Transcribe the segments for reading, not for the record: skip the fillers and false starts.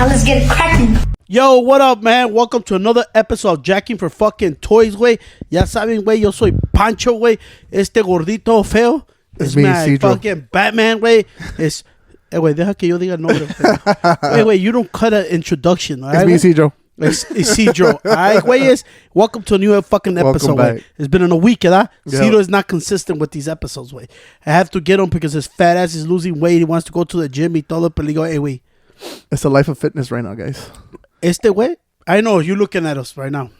Now let's get it cracking. Yo, what up, man? Welcome to another episode of Jacking for fucking Toyz, güey. Ya saben, güey, yo soy Pancho, güey. Este gordito feo es me, my fucking Batman, güey. Es... güey, deja que yo diga el nombre. Hey, güey, you don't cut an introduction, all right? It's me, Cedro. It's Cedro. All right, güey. Welcome to a new fucking episode, güey. It's been in a week, ¿verdad? Yep. Cedro is not consistent with these episodes, güey. I have to get him because his fat ass is losing weight. He wants to go to the gym. Y todo, pero digo, hey, güey. It's the life of fitness right now, guys. Este güey, I know you're looking at us right now.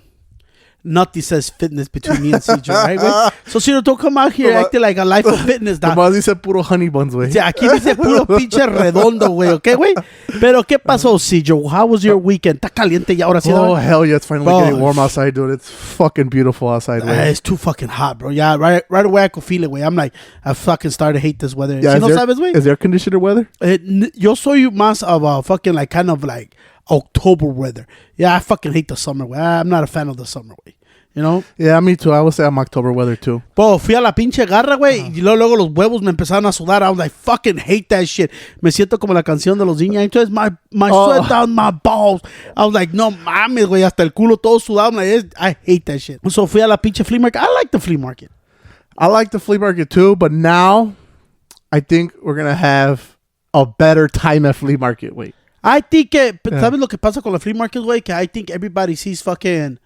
Nothing says fitness between me and Cedro, right, güey? So, Cedro, don't come out here acting like a life of fitness, dog. Nomás dice puro honey buns, güey. Yeah, aquí dice puro pinche redondo, güey, ¿ok, güey? Pero, ¿qué pasó, Cedro? How was your weekend? ¿Está caliente ya ahora sí? Oh, hell yeah, it's finally getting warm outside, dude. It's fucking beautiful outside, güey. It's too fucking hot, bro. Yeah, right away I could feel it, güey. I'm like, I fucking started to hate this weather. Yeah, ¿Sí no sabes, güey? Is there conditioner weather? Yo soy más of a fucking, like, kind of like October weather. Yeah, I fucking hate the summer, güey. I'm not a fan of the summer, güey. You know? Yeah, me too. I would say I'm October weather too. Bro, fui a la pinche garra, güey. Y luego los huevos me empezaron a sudar. I was like, fucking hate that shit. Me siento como la canción de los niños. Entonces, my sweat down my balls. I was like, no mames, güey. Hasta el culo todo sudado. I'm like, I hate that shit. So fui a la pinche flea market. I like the flea market. I like the flea market too, but now I think we're going to have a better time at flea market, güey. I think, ¿sabes lo que pasa con la flea market, güey? Que I think everybody sees the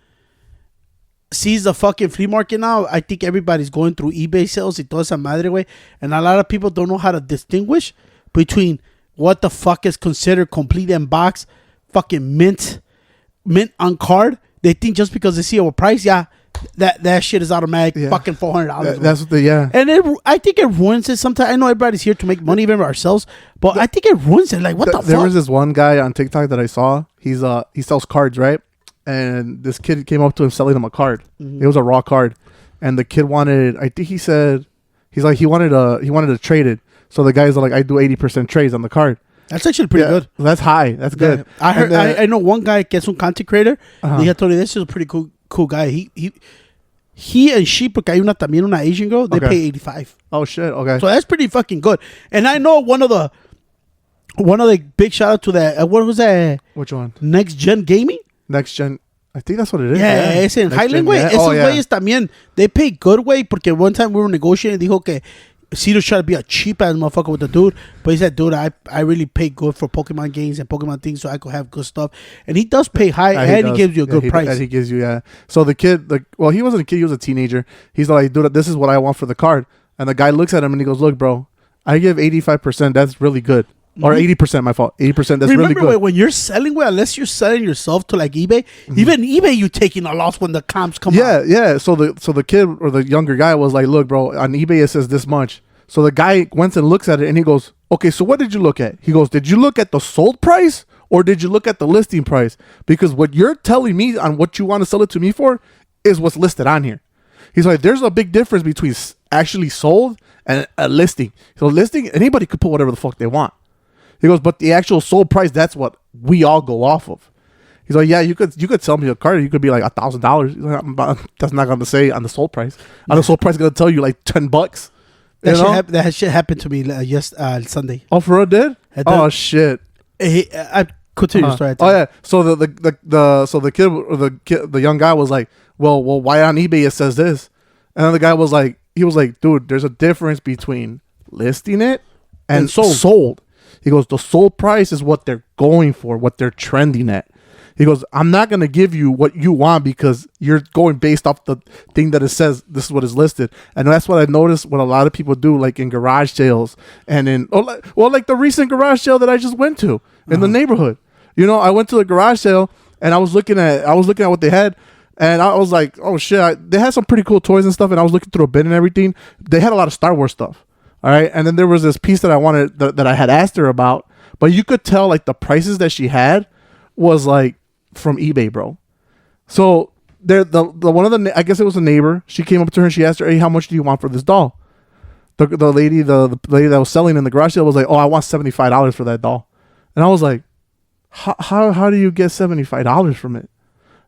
fucking flea market now. I think everybody's going through eBay sales y toda esa madre, güey. And a lot of people don't know how to distinguish between what the fuck is considered complete in box, fucking mint on card. They think just because they see a price, yeah, that shit is automatic, fucking $400. That's what And I think it ruins it sometimes. I know everybody's here to make money, even ourselves, but I think it ruins it. Like, what the fuck? There was this one guy on TikTok that I saw. He sells cards, right? And this kid came up to him selling him a card. Mm-hmm. It was a raw card, and the kid wanted. I think he said he wanted to trade it. So the guy's like, I do 80% trades on the card. That's actually pretty good. That's high. That's good. I heard. I know one guy gets un content creator. He told me this is a pretty cool guy. He and she, porque hay una Asian girl. They pay 85. Oh shit. Okay. So that's pretty fucking good. And I know one of the big shout out to that. What was that? Which one? Next Gen Gaming. Next Gen, I think that's what it is. Yeah, ese en Highland, güey. Esos güeyes también, they pay good, güey, porque one time we were negotiating, dijo que Cedro's trying to be a cheap-ass motherfucker with the dude, but he said, dude, I really pay good for Pokemon games and Pokemon things so I could have good stuff. And he does pay high, and he gives you a good price. And he gives you, So the kid, he wasn't a kid, he was a teenager. He's like, dude, this is what I want for the card. And the guy looks at him and he goes, look, bro, I give 85%. That's really good. Or 80%, my fault. 80%, that's really good. Remember, when you're selling, unless you're selling yourself to like eBay, even eBay, you're taking a loss when the comps come out. Yeah. So the kid or the younger guy was like, look, bro, on eBay it says this much. So the guy went and looks at it and he goes, okay, so what did you look at? He goes, did you look at the sold price or did you look at the listing price? Because what you're telling me on what you want to sell it to me for is what's listed on here. He's like, there's a big difference between actually sold and a listing. So listing, anybody could put whatever the fuck they want. He goes, but the actual sold price, that's what we all go off of. He's like, yeah, you could sell me a card. You could be like $1,000. Like, that's not going to say on the sold price. On the sold price, going to tell you like $10. That shit happened to me Sunday. Oh, for real, did? Oh shit. I continue your story. Oh yeah. So the young guy was like, well, why on eBay it says this? And then the guy was like, dude, there's a difference between listing it and sold. He goes, the sold price is what they're going for, what they're trending at. He goes, I'm not going to give you what you want because you're going based off the thing that it says this is what is listed. And that's what I noticed what a lot of people do, like in garage sales and like the recent garage sale that I just went to in the neighborhood. You know, I went to the garage sale and I was looking at what they had. And I was like, oh shit, they had some pretty cool toys and stuff. And I was looking through a bin and everything. They had a lot of Star Wars stuff. All right. And then there was this piece that I wanted that I had asked her about, but you could tell like the prices that she had was like from eBay, bro. So the one of the, I guess it was a neighbor. She came up to her and she asked her, hey, how much do you want for this doll? The lady that was selling in the garage sale was like, oh, I want $75 for that doll. And I was like, how do you get $75 from it?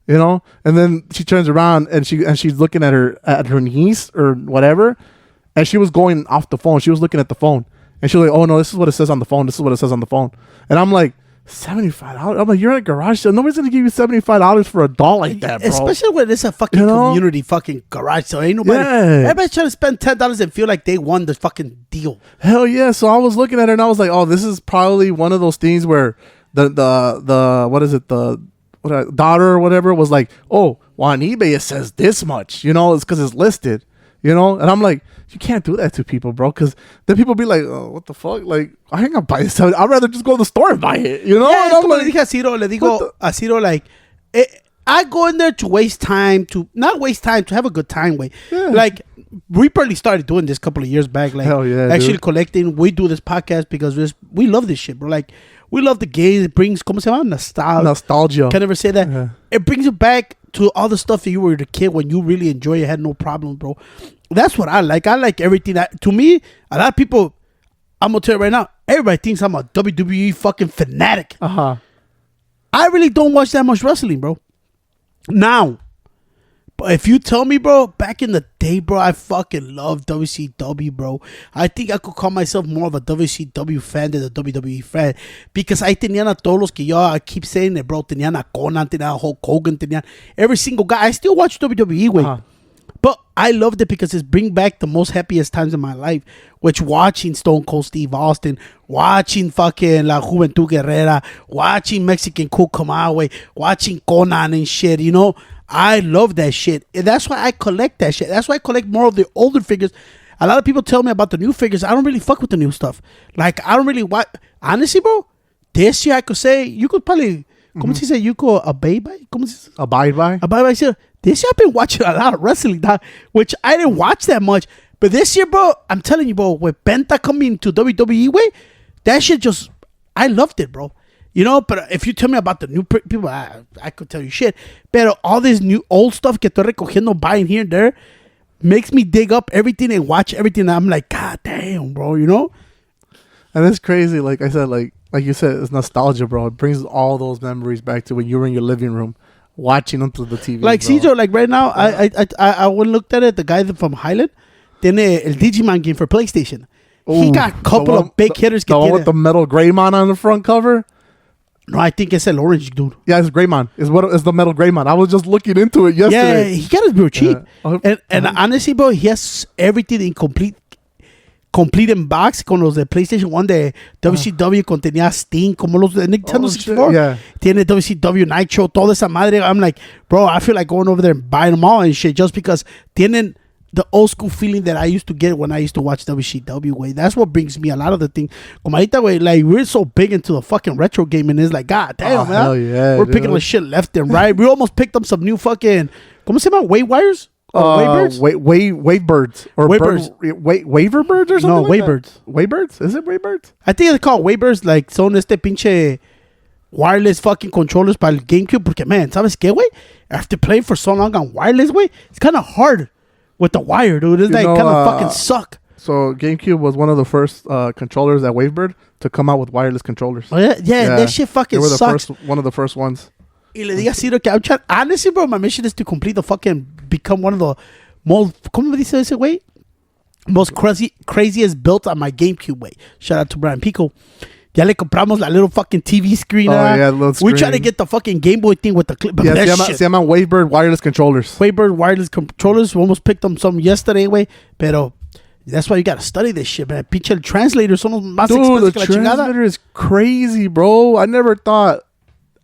You know? And then she turns around and she's looking at her niece or whatever. And she was going off the phone. She was looking at the phone. And she was like, oh, no, this is what it says on the phone. This is what it says on the phone. And I'm like, $75. I'm like, you're at a garage sale. Nobody's gonna give you $75 for a doll like that, bro. Especially when it's a fucking community fucking garage sale. Ain't nobody. Everybody's trying to spend $10 and feel like they won the fucking deal. Hell yeah! So I was looking at it and I was like, oh, this is probably one of those things where the what is it, the daughter or whatever was like, oh, well, on eBay it says this much, it's because it's listed, and I'm like, you can't do that to people, bro, because then people be like, oh, what the fuck, like, I ain't gonna buy this. I'd rather just go to the store and buy it, Yeah, and I'm like, le digo a Ciro, like, I go in there to waste time, to not waste time, to have a good time, way. Yeah. Like, we probably started doing this a couple of years back, like, hell yeah, actually dude. Collecting. We do this podcast because we love this shit, bro. Like, we love the games. It brings, ¿cómo se llama? Nostalgia. Can never say that. Yeah. It brings you back to all the stuff that you were a kid when you really enjoy it, had no problem, bro. That's what I like. I like everything. To me, a lot of people, I'm going to tell you right now, everybody thinks I'm a WWE fucking fanatic. Uh-huh. I really don't watch that much wrestling, bro. Now, but if you tell me, bro, back in the day, bro, I fucking love WCW, bro. I think I could call myself more of a WCW fan than a WWE fan. Because I tenían a todos los que I keep saying it, bro. Tenían a Conan, tenían a Hulk Hogan, tenían every single guy. I still watch WWE, way. Uh-huh. But I loved it because it's bring back the most happiest times in my life. Which watching Stone Cold Steve Austin, watching fucking La Juventud Guerrera, watching Mexican Cool come our way, watching Conan and shit, I love that shit. And that's why I collect that shit. That's why I collect more of the older figures. A lot of people tell me about the new figures. I don't really fuck with the new stuff. Like, I don't really watch. Honestly, bro, this year I could say, you could probably, ¿cómo se dice? You could abide by? ¿Cómo se dice? Abide by? Abide by. This year I've been watching a lot of wrestling, dog, which I didn't watch that much. But this year, bro, I'm telling you, bro, with Penta coming to WWE, way, that shit just, I loved it, bro. But if you tell me about the new people, I could tell you shit. But all this new old stuff que estoy recogiendo, buying here and there, makes me dig up everything and watch everything. And I'm like, God damn, bro, And it's crazy. Like I said, like you said, it's nostalgia, bro. It brings all those memories back to when you were in your living room watching them through the TV. Like, Cesar, like right now, I went and looked at it. The guy from Highland, tiene el Digimon game for PlayStation. Ooh, he got a couple of big hitters. The one with the metal Greymon on the front cover? No, I think it's el orange, dude. Yeah, it's Greymon. It's the metal Greymon. I was just looking into it yesterday. Yeah, he got it real cheap. And honestly, bro, he has everything in complete in box con los de PlayStation 1 de WCW contenía Sting como los de Nintendo 64. Yeah. Tiene WCW Nitro, toda esa madre. I'm like, bro, I feel like going over there and buying them all and shit just because tienen the old school feeling that I used to get when I used to watch WCW, way. That's what brings me a lot of the things. Como ahorita, way, like, we're so big into the fucking retro game, and it's like, God damn, man. Hell yeah, we're picking the shit left and right. We almost picked up some new fucking, ¿cómo se llama? Wave wires? Wave birds. Or waver birds or something? No, wave birds. Wave birds? Is it wave birds? I think it's called wave birds. Like, son este pinche wireless fucking controllers para el GameCube. Porque, man, ¿sabes qué, güey? After playing for so long on wireless, güey, it's kind of hard with the wire, dude. It's like kind of fucking suck. So GameCube was one of the first controllers at Wavebird to come out with wireless controllers. Oh yeah, that shit fucking sucks. One of the first ones. Y le diga Ciro que I'm trying. Honestly, bro, my mission is to complete the fucking become one of the most. ¿Cómo dice ese güey? Most craziest built on my GameCube, way. Shout out to Brian Pico. Ya le compramos la little fucking TV screen. Yeah, little screen. We try to get the fucking Game Boy thing with the clip. Yeah, se llaman Wavebird wireless controllers. Wavebird wireless controllers. We almost picked them some yesterday, way. Pero that's why you gotta study this shit, man. Pinche translators son los más expensive que la chingada. The translator is crazy, bro. I never thought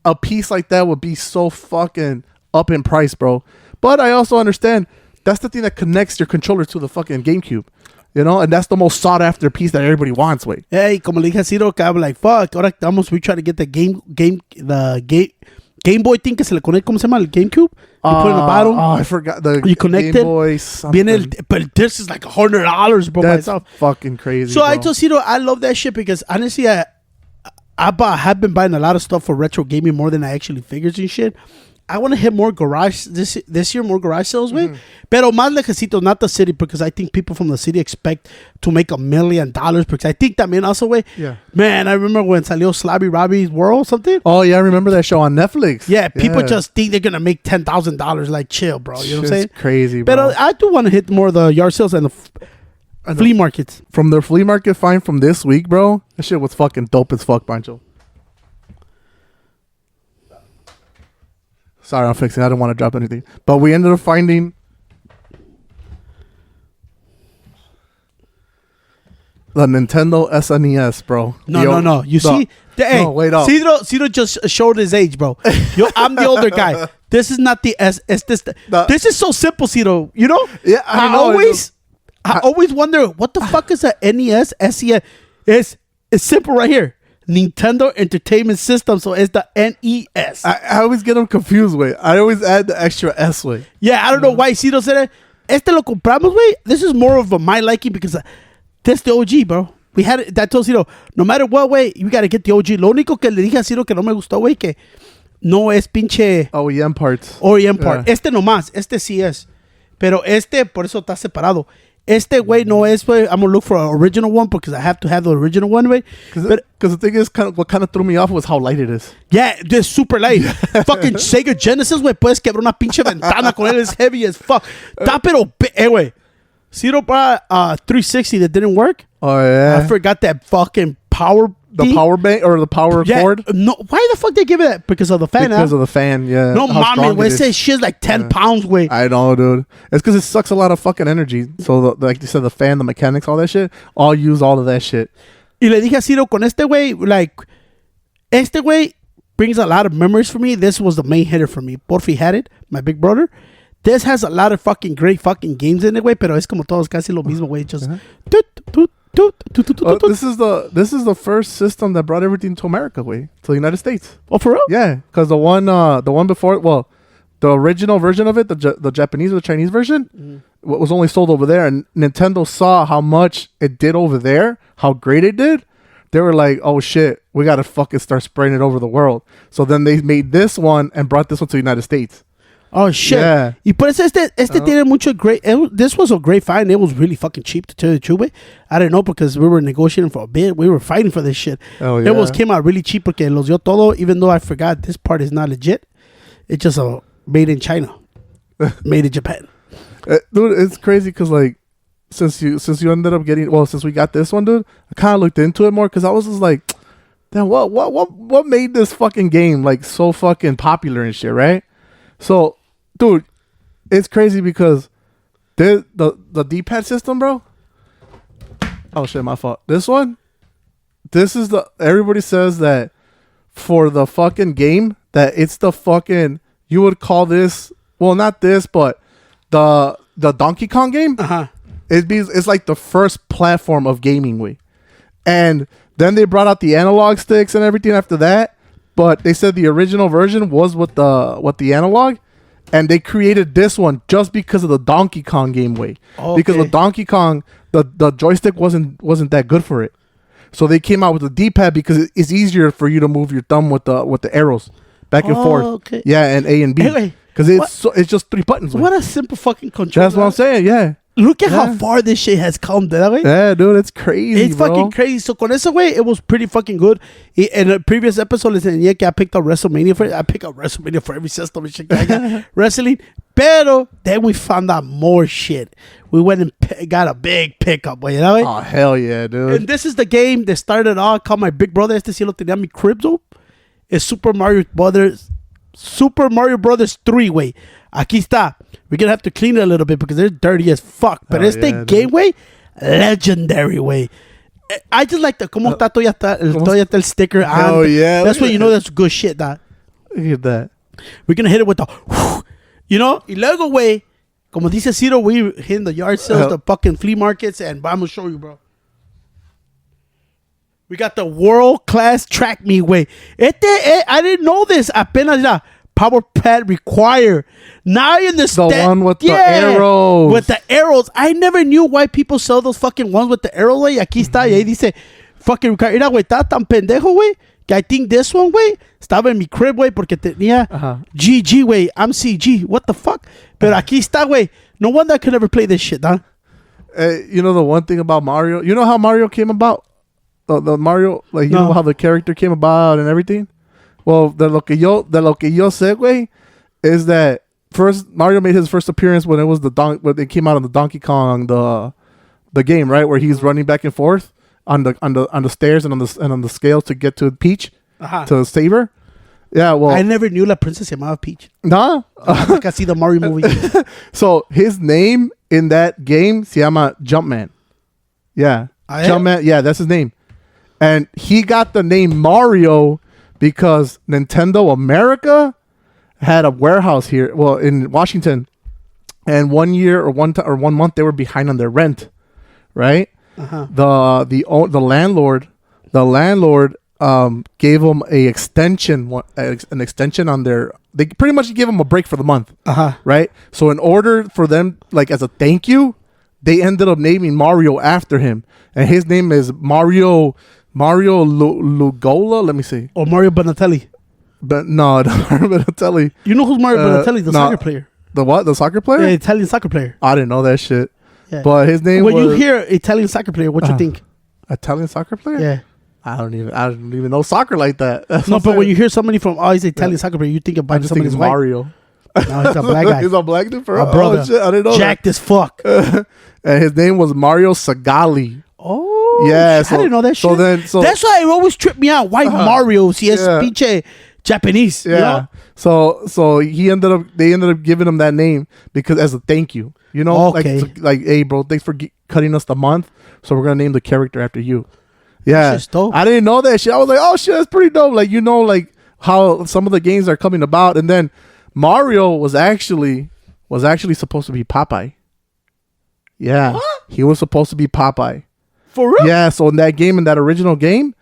a piece like that would be so fucking up in price, bro. But I also understand that's the thing that connects your controller to the fucking GameCube. And that's the most sought after piece that everybody wants, wait. Hey, como le dije a Ciro, I'm like, fuck, ahora estamos, we try to get the Game Boy thing que se le conecta, ¿cómo se llama? El GameCube? You put it in the bottom. Oh, I forgot. You connect Game Boy something. But this is like $100, bro. That's fucking crazy, So bro. I told Ciro, I love that shit because honestly, I have been buying a lot of stuff for retro gaming more than I actually figures and shit. I want to hit more garage this year, more garage sales, way. Pero más lejecitos, not the city, because I think people from the city expect to make $1 million. Because I think también also, way. Yeah. Man, I remember when salió Slabby Robbie's World, something. Oh yeah, I remember that show on Netflix. Yeah, people just think they're gonna make $10,000. Like, chill, bro. You know what I'm saying? Crazy, bro. But I do want to hit more of the yard sales and the flea markets. From their flea market find from this week, bro. That shit was fucking dope as fuck, Pancho. Sorry, I'm fixing. I don't want to drop anything. But we ended up finding the Nintendo SNES, bro. No. You see? Hey, no, wait up. Ciro just showed his age, bro. I'm the older guy. This is not the S. It's this. This is so simple, Ciro. You know? Yeah, I always wonder what the fuck is a NES, SES. It's simple right here. Nintendo Entertainment System, so it's the NES. I always get them confused, way. I always add the extra S, way. Yeah, I don't know why Ciro said it. Este lo compramos, way. This is more of my liking because this the OG, bro. We had it. That told Ciro, no matter what, way, you got to get the OG. Lo único que le dije a Ciro que no me gustó, way, que no es pinche OEM parts. OEM part. Este nomás, este sí es. Pero este, por eso está separado. Este way no es, way. I'm gonna look for an original one because I have to have the original one, way. Because the thing is, what kind of threw me off was how light it is. Yeah, it's super light. Fucking Sega Genesis, way, puedes quebrar una pinche ventana con él. It's heavy as fuck. Está pero, way. Ciro brought 360 that didn't work. Oh, yeah. I forgot that fucking power. The power bank or the power cord? No, why the fuck they give it that? Because of the fan. Because of the fan, yeah. No, mommy, when it says shit's like 10 pounds weight. I know, dude. It's because it sucks a lot of fucking energy. So, like you said, the fan, the mechanics, all that shit, all use all of that shit. Y le dije a Ciro, con este way, like, este way brings a lot of memories for me. This was the main hitter for me. Porfi had it, my big brother. This has a lot of fucking great fucking games in it, way, pero es como todos casi lo mismo, way. Just this is the first system that brought everything to America, way, to the United States. Oh, for real? Yeah, because the one before, well, the original version of it, the Japanese or the Chinese version, was only sold over there, and Nintendo saw how much it did over there, how great it did. They were like, oh shit, we gotta fucking start spreading it over the world. So then they made this one and brought this one to the United States. Oh shit! Yeah. Y por eso tiene mucho great. This was a great find. It was really fucking cheap, to tell you the truth. I didn't know because we were negotiating for a bit. We were fighting for this shit. Oh yeah. It came out really cheap porque los dio todo. Even though I forgot this part is not legit. It's just made in China, made in Japan. Dude, it's crazy because like since you ended up getting since we got this one, dude, I kind of looked into it more because I was just like, damn, what made this fucking game like so fucking popular and shit, right? So. Dude, it's crazy because the D-pad system, bro. Oh shit, my fault. This is everybody says that for the fucking game that it's the fucking, you would call this, well, not this, but the Donkey Kong game. It's like the first platform of gaming, way. And then they brought out the analog sticks and everything after that, but they said the original version was with the analog. And they created this one just because of the Donkey Kong game, way. Okay. Because with Donkey Kong, the joystick wasn't that good for it. So they came out with the D-pad because it's easier for you to move your thumb with the arrows back and forth. Okay. Yeah, and A and B. Because it's just 3 buttons. What a simple fucking controller. That's what I'm saying, yeah. Look at how far this shit has come, way. Yeah, dude, it's crazy. It's fucking crazy. So con ese way, it was pretty fucking good. In a previous episode, les enseñé que I picked up WrestleMania for it. I pick up WrestleMania for every system and shit. I got wrestling. Pero then we found out more shit. We went and got a big pickup, way. Oh, hell yeah, dude. And this is the game that started all. Called my big brother. Este sí lo tenía mi cribs. It's Super Mario Brothers 3, way. Aquí está. We're going to have to clean it a little bit because they're dirty as fuck. But game, way, legendary, way. I just like the como está todavía está el sticker. Oh, yeah. That's when you know that's good shit, dog. Look at that. We're going to hit it with the, you know, y luego, way, como dice Ciro, we hitting the yard sales, the fucking flea markets, and I'm going to show you, bro. We got the world-class track meet, way. I didn't know this. Apenas ya. Power pad required. Now you understand. The one with the arrows. With the arrows. I never knew why people sell those fucking ones with the arrow, way. Aquí está. Y ahí dice, fucking required. Mira, güey, está tan pendejo, güey, que I think this one, güey, estaba en mi crib, güey, porque tenía GG, güey. I'm CG. What the fuck? Pero aquí está, güey. No wonder I could never play this shit, huh? You know the one thing about Mario? You know how Mario came about? The Mario, like, you know how the character came about and everything? Well, de lo que yo sé, güey, is that first Mario made his first appearance when it was when it came out on the Donkey Kong the game, right, where he's running back and forth on the stairs and on the scales to get to Peach to save her. Yeah, well, I never knew La Princess se llamaba Peach. Nah. Like I see the Mario movie. So his name in that game se llama Jumpman. Yeah. Jumpman. Yeah, that's his name. And he got the name Mario because Nintendo America had a warehouse here, well, in Washington. And 1 year or 1 month they were behind on their rent, right? Uh-huh. The landlord gave them an extension on their. They pretty much gave them a break for the month, right? So in order for them, like as a thank you, they ended up naming Mario after him, and his name is Mario Lugola. Let me see. Or Mario Bonatelli. But no, Mario Bonatelli. You know who's Mario Bonatelli, the soccer player? The what? The soccer player? Yeah, Italian soccer player. I didn't know that shit. Yeah. But his name when was... you hear Italian soccer player, what you think? Italian soccer player? Yeah. I don't even know soccer like that. That's No, but when you hear somebody from he's Italian soccer player, you think about somebody's white. Mario. No, he's a black guy. He's a black dude for a brother. Oh, shit, I didn't know Jacked as fuck. And his name was Mario Sagali. Oh, yeah. I didn't know that shit. That's why it always tripped me out. White Mario, si es pinche Japanese. Yeah. You know? So they ended up giving him that name because as a thank you. You know, like, hey, bro, thanks for cutting us the month. So we're gonna name the character after you. Yeah, I didn't know that shit. I was like, oh shit, that's pretty dope. Like, you know, like how some of the games are coming about, and then Mario was actually supposed to be Popeye. Yeah, what? He was supposed to be Popeye. For real? Yeah. So in that original game,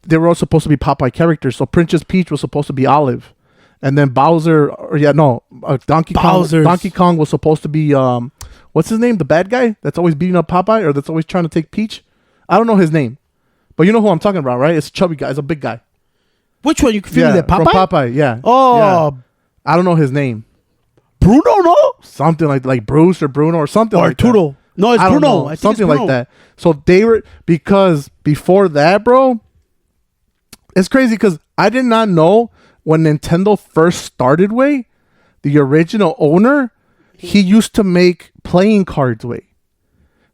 they were all supposed to be Popeye characters. So Princess Peach was supposed to be Olive. And then Donkey Kong was supposed to be what's his name? The bad guy that's always beating up Popeye or that's always trying to take Peach. I don't know his name, but you know who I'm talking about, right? It's a chubby guy. It's a big guy. Which one? You can feel that Popeye? From Popeye, yeah. Oh, yeah. I don't know his name. Bruno, no? Something like Bruce or Bruno or something like Arturo. that. No, it's Bruno. I think something it's Bruno. Like that. So they were because before that, bro. It's crazy because I did not know. When Nintendo first started, the original owner, he used to make playing cards,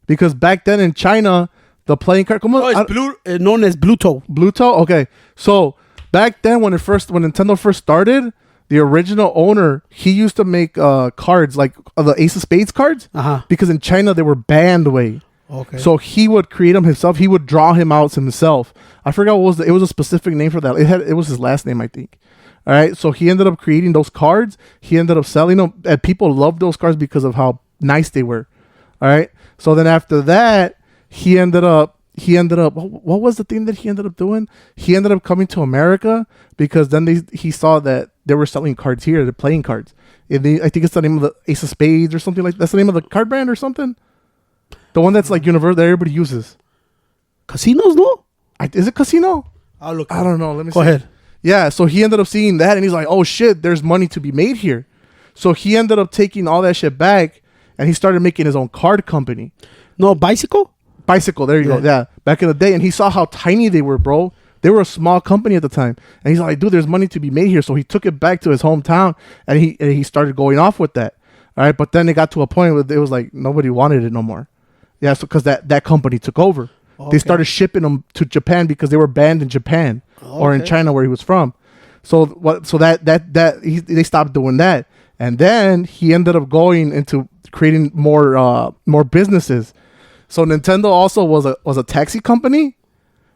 because back then in China, the playing card, it's known as Bluto. Bluto, okay. So back then, when Nintendo first started, the original owner, he used to make cards like the Ace of Spades cards, because in China they were banned, Okay. So he would create them himself. He would draw him out himself. I forgot what it was a specific name for that. It was his last name, I think. All right, so he ended up creating those cards. He ended up selling them, and people loved those cards because of how nice they were. All right, so then after that, he ended up. What was the thing that he ended up doing? He ended up coming to America because then he saw that they were selling cards here, the playing cards. I think it's the name of the Ace of Spades or something like that. That's the name of the card brand or something. The one that's like universal that everybody uses. Casinos, no? Is it Casino? I'll look. I don't know. Let me see. Go ahead. Yeah, so he ended up seeing that, and he's like, oh, shit, there's money to be made here. So he ended up taking all that shit back, and he started making his own card company. No, Bicycle, there you go. Yeah, back in the day. And he saw how tiny they were, bro. They were a small company at the time. And he's like, dude, there's money to be made here. So he took it back to his hometown, and he started going off with that. All right, but then it got to a point where it was like nobody wanted it no more. Yeah, so because that company took over. Okay. They started shipping them to Japan because they were banned in Japan. Or in China where he was from. So they stopped doing that. And then he ended up going into creating more businesses. So Nintendo also was a taxi company.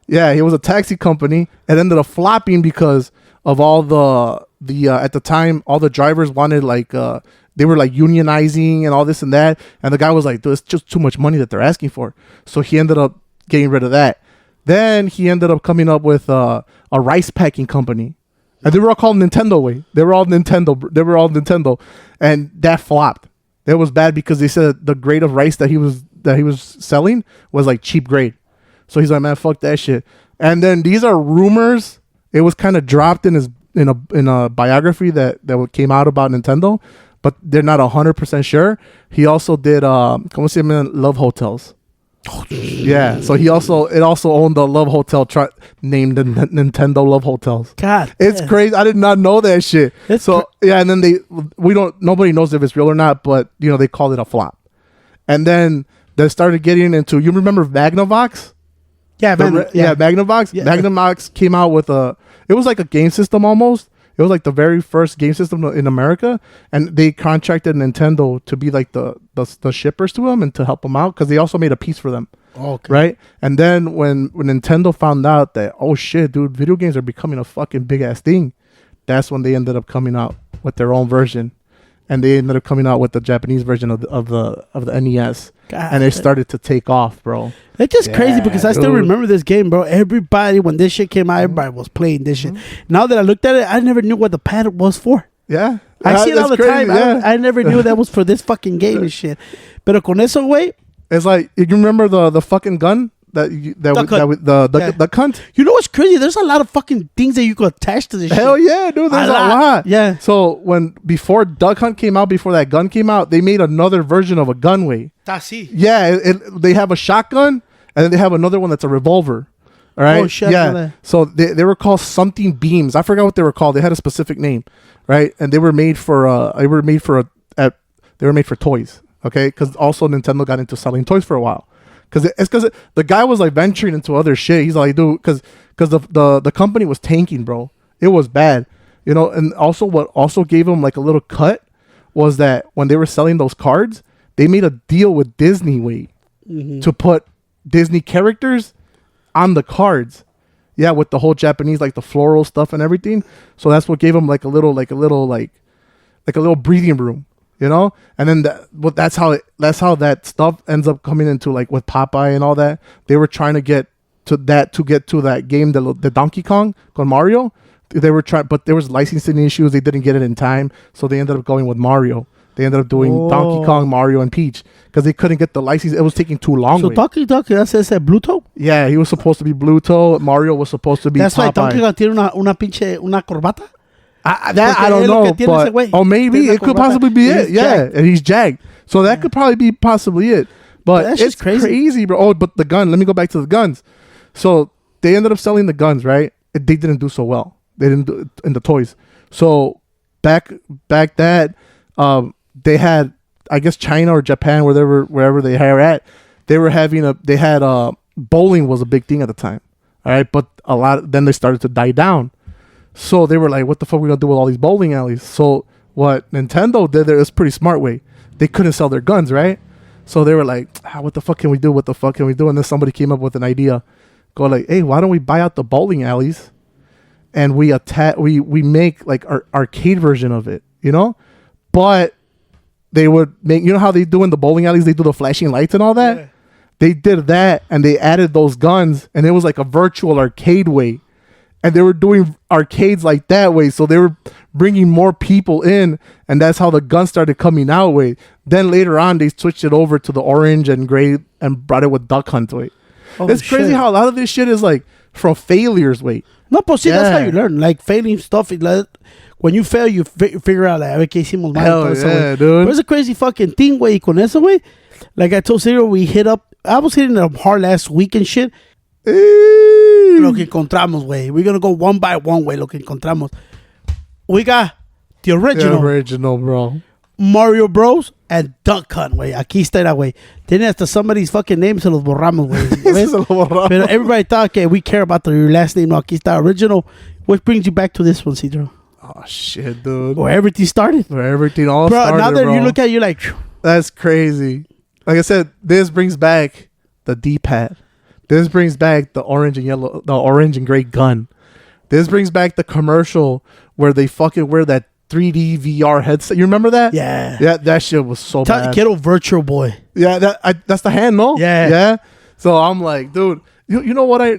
Yeah, he was a taxi company. It ended up flopping because of all the at the time all the drivers wanted they were like unionizing and all this and that. And the guy was like, it's just too much money that they're asking for. So he ended up getting rid of that. Then he ended up coming up with a rice packing company. And they were all called Nintendo. They were all Nintendo. And that flopped. It was bad because they said the grade of rice that he was selling was like cheap grade. So he's like, man, fuck that shit. And then these are rumors. It was kind of dropped in a biography that came out about Nintendo, but they're not 100% sure. He also did ¿cómo se llama? Love Hotels. Yeah, so it also owned the Love Hotel named the Nintendo Love Hotels. God, it's crazy. I did not know that shit. Yeah, and then nobody knows if it's real or not, but they called it a flop. And then they started getting into. You remember Magnavox? Yeah, Magnavox. Yeah. Magnavox came out with it was like a game system almost, It was like the very first game system in America, and they contracted Nintendo to be like the shippers to them and to help them out because they also made a piece for them. Okay. Right? And then when Nintendo found out that, oh shit, dude, video games are becoming a fucking big ass thing, that's when they ended up coming out with their own version. And they ended up coming out with the Japanese version of the NES. God, and they started to take off, bro. It's just crazy because I still remember this game, bro. Everybody, when this shit came out, everybody was playing this shit. Now that I looked at it, I never knew what the pad was for. Yeah. I see it all the time. Yeah. I never knew that was for this fucking game and shit. Pero con eso, güey. It's like, you remember the fucking gun? The cunt. You know what's crazy? There's a lot of fucking things that you could attach to this Hell shit. yeah, dude. There's a lot. Yeah. So before Duck Hunt came out, before that gun came out, they made another version of a gun way. Así. Yeah, they have a shotgun and then they have another one that's a revolver. All right. Oh shit. Yeah. So they were called something beams. I forgot what they were called. They had a specific name, right? And they were made for toys. Okay, because also Nintendo got into selling toys for a while. Because the guy was like venturing into other shit. He's like, dude, because the company was tanking, bro. It was bad, you know. And also, what also gave him like a little cut was that when they were selling those cards, they made a deal with Disney to put Disney characters on the cards. Yeah, with the whole Japanese, like the floral stuff and everything. So that's what gave him like a little breathing room. You know, and then that's how that stuff ends up coming into like with Popeye and all that. They were trying to get to that game, the Donkey Kong con Mario. They were trying, but there was licensing issues. They didn't get it in time, so they ended up going with Mario. They ended up doing Donkey Kong, Mario, and Peach because they couldn't get the license. It was taking too long. So Donkey, that's Bluto. Yeah, he was supposed to be Bluto. Mario was supposed to be. That's Popeye. why Donkey Kong tiene una corbata. I don't know, but maybe it could possibly be it. Yeah, and he's jagged, so that could probably be possibly it. But that's it's crazy, bro. Oh, but the gun. Let me go back to the guns. So they ended up selling the guns, right? They didn't do so well. They didn't do it in the toys. So back that they had, I guess, China or Japan, wherever they were at, bowling was a big thing at the time. All right, but then they started to die down. So they were like, what the fuck are we going to do with all these bowling alleys? So what Nintendo did there is pretty smart way. They couldn't sell their guns, right? So they were like, what the fuck can we do? What the fuck can we do? And then somebody came up with an idea. Go like, hey, why don't we buy out the bowling alleys and we make like our arcade version of it, you know? But they would make, you know how they do in the bowling alleys, they do the flashing lights and all that? Yeah. They did that and they added those guns and it was like a virtual arcade way. And they were doing arcades like that way. So they were bringing more people in. And that's how the gun started coming out way. Then later on, they switched it over to the orange and gray and brought it with Duck Hunt way. Oh, it's crazy how a lot of this shit is like from failures way. No, pues sí, that's how you learn. Like failing stuff. When you fail, you figure out like, a ver qué hicimos mal. Hell yeah, dude. But it's a crazy fucking thing, way. Y con eso, way. Like I told Cyril, I was hitting it hard last week and shit. Lo que encontramos, güey. We're gonna go one by one, güey. Lo que encontramos. We got the original. The original, bro. Mario Bros. And Duck Hunt, güey. Aquí está, güey. Tiene hasta somebody's fucking name, se los borramos, güey. Pero everybody thought, okay, we care about your last name. No, aquí está original. What brings you back to this one, Cedro? Oh, shit, dude. Where everything started. Where everything all started, now that you look at it, you're like... That's crazy. Like I said, this brings back the D-pad. This brings back the orange and gray gun. This brings back the commercial where they fucking wear that 3D VR headset. You remember that? Yeah. Yeah, that shit was so bad. Kiddo Virtual Boy. Yeah, that's the hand, no? Yeah. Yeah. So I'm like, dude, you know what? I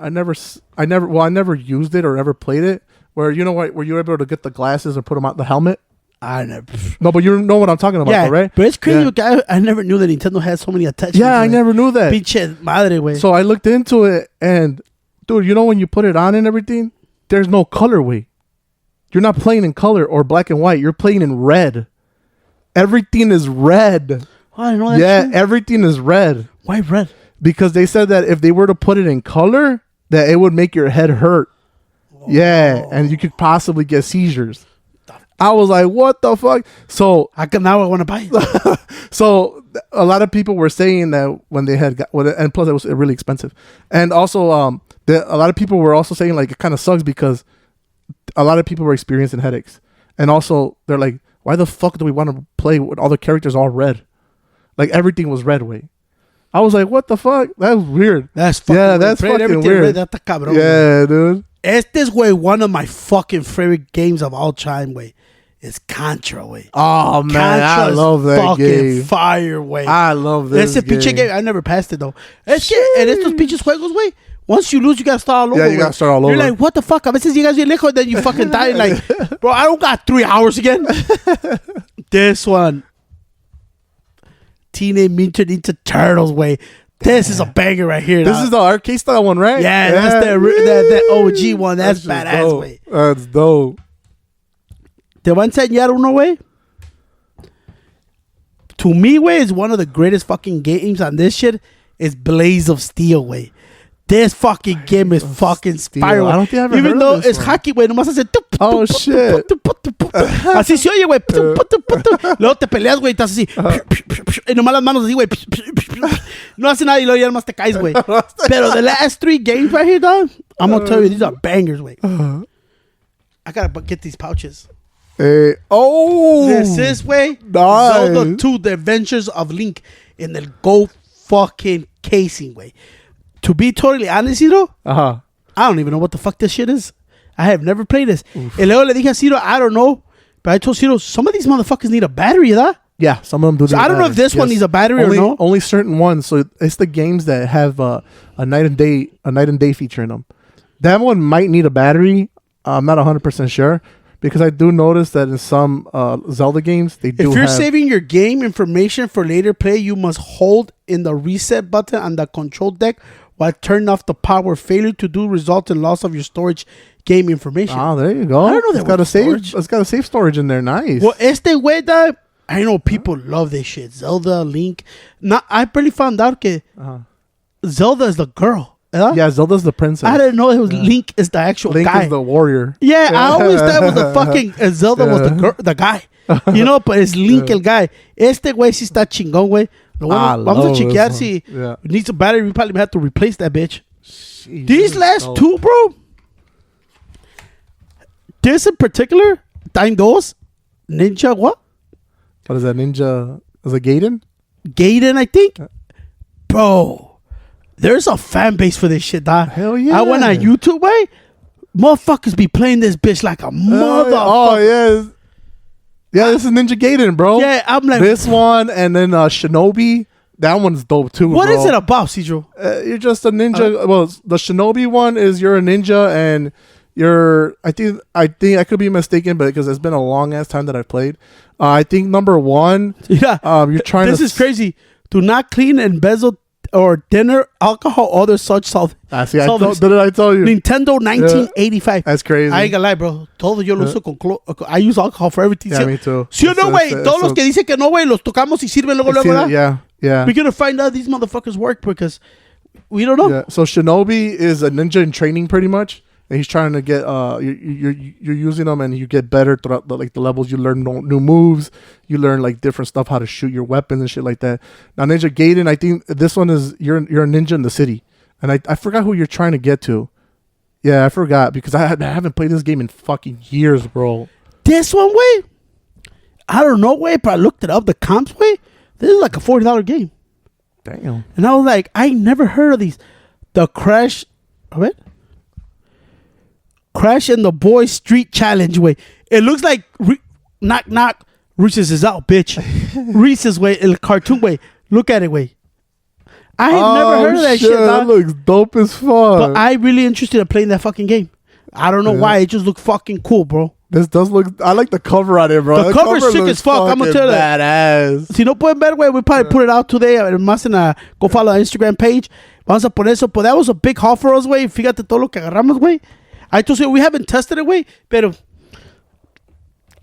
never used it or ever played it. Where you know what? Were you able to get the glasses and put them on the helmet? I never. No, but you know what I'm talking about, though, right? But it's crazy. Yeah. I never knew that Nintendo had so many attachments. Yeah, I never knew that. Pinche madre, güey. So I looked into it, and dude, you know when you put it on and everything, there's no colorway. You're not playing in color or black and white. You're playing in red. Everything is red. Oh, I didn't know that. Yeah, shit. Everything is red. Why red? Because they said that if they were to put it in color, that it would make your head hurt. Oh. Yeah, and you could possibly get seizures. I was like, what the fuck? So now I want to buy it. So a lot of people were saying that when they had and plus it was really expensive. And also a lot of people were also saying like it kind of sucks because a lot of people were experiencing headaches. And also, they're like, why the fuck do we want to play with all the characters all red? Like, everything was red way. I was like, what the fuck? That was weird. That's fucking yeah, weird. that's Playing fucking everything weird. red, that's cabrón, yeah, dude. Este is, way one of my fucking favorite games of all time, way. It's Contra, way. Oh, man, I love that fucking game. Fire, way. I love this It's a pinche game. I never passed it, though. Es que en estos pinches juegos, way, once you lose, you gotta start all over. Yeah, you gotta start all over. You're like, what the fuck? A veces llegas bien lejos, then you fucking die. Like, bro, I don't got 3 hours again. This one. Teenage Mutant Ninja Turtles, way. This is a banger right here. This is the arcade style one, right? Yeah, that's the OG one. That's badass, dope. way. That's dope. Te voy a enseñar uno, way. To me, way, is one of the greatest fucking games on this shit. Is Blaze of Steel, way. This fucking game is fucking spiral. I don't think I've ever Even heard though of this it's one. hockey, güey, nomás hace Oh, shit. Así se oye, güey. Luego te peleas, güey, estás así. Y nomás las manos así, güey. No hace nada y luego ya nomás te caes, güey. Pero the last 3 games right here, dog, I'm gonna tell you, these are bangers, güey. I gotta get these pouches. This is, güey, nice. Zelda 2, The Adventures of Link in the gold fucking casing, güey. To be totally honest, Ciro, I don't even know what the fuck this shit is. I have never played this. Y luego le dije a Ciro, I don't know. But I told Ciro, some of these motherfuckers need a battery, ¿verdad? Yeah, some of them do. So I don't know if this one needs a battery only, or no. Only certain ones. So it's the games that have a night and day feature in them. That one might need a battery. I'm not 100% sure because I do notice that in some Zelda games they do. If you're saving your game information for later play, you must hold in the reset button on the control deck while turning off the power. Failure to do result in loss of your storage game information. Oh, there you go. I don't know that it's got a storage. It's got a safe storage in there. Nice. Well, way that I know people love this shit. Zelda, Link. Now I barely found out that Zelda is the girl. Yeah, Zelda's the princess. I didn't know it was Link is the actual Link guy. is the warrior. Yeah, I always thought it was the fucking Zelda was the guy. You know, but it's Link el guy. Este güey sí está chingón, güey. Vamos a chequear si needs a battery. We probably have to replace that bitch. Jeez, These last 2, bro. This in particular, Time 2, Ninja what? What is that? Ninja? Is it Gaiden? Gaiden, I think. Bro, there's a fan base for this shit, dog. Hell yeah. I went on YouTube, way. Motherfuckers be playing this bitch like a motherfucker. Oh, yeah. Yeah, this is Ninja Gaiden, bro. Yeah, I'm like... This one, and then Shinobi. That one's dope, too, What bro. is it about, Cedro? You're just a ninja. Well, the Shinobi one is you're a ninja, and you're... I think I could be mistaken, but because it's been a long-ass time that I've played. I think number 1... Yeah. You're trying This is crazy. Do not clean, embezzle, or dinner, alcohol, other such stuff. See, did I tell you? Nintendo 1985. That's crazy. I ain't gonna lie, bro. Todo yo lo uso con I use alcohol for everything. Yeah, me too. ¿Sí o no, güey? Todos los que dicen que no, güey, los tocamos y sirven luego, ¿verdad? Yeah. We're gonna find out these motherfuckers work because we don't know. Yeah. So Shinobi is a ninja in training, pretty much. And he's trying to get you're using them, and you get better throughout the levels. You learn new moves. You learn like different stuff, how to shoot your weapons and shit like that. Now Ninja Gaiden, I think this one is you're a ninja in the city, and I forgot who you're trying to get to. Yeah, I forgot because I haven't played this game in fucking years, bro. This one, way, I don't know, way, but I looked it up. The comps, way, this is like a $40 game. Damn. And I was like, I never heard of these. The Crash, what? Crash and the Boys Street Challenge, way. It looks like knock knock. Reese's is out, bitch. Reese's, way, el cartoon, way. Look at it, way. I had never heard of that shit. That looks dope as fuck. But I really interested in playing that fucking game. I don't know why. It just looked fucking cool, bro. This does look... I like the cover on it, bro. The cover's sick as fuck. I'm gonna tell you. Badass. Si no pueden ver, güey, we probably put it out today. Más en go follow our Instagram page. Vamos a poner eso. But that was a big haul for us, güey. Fíjate todo lo que agarramos, güey. I told you we haven't tested it, güey. Pero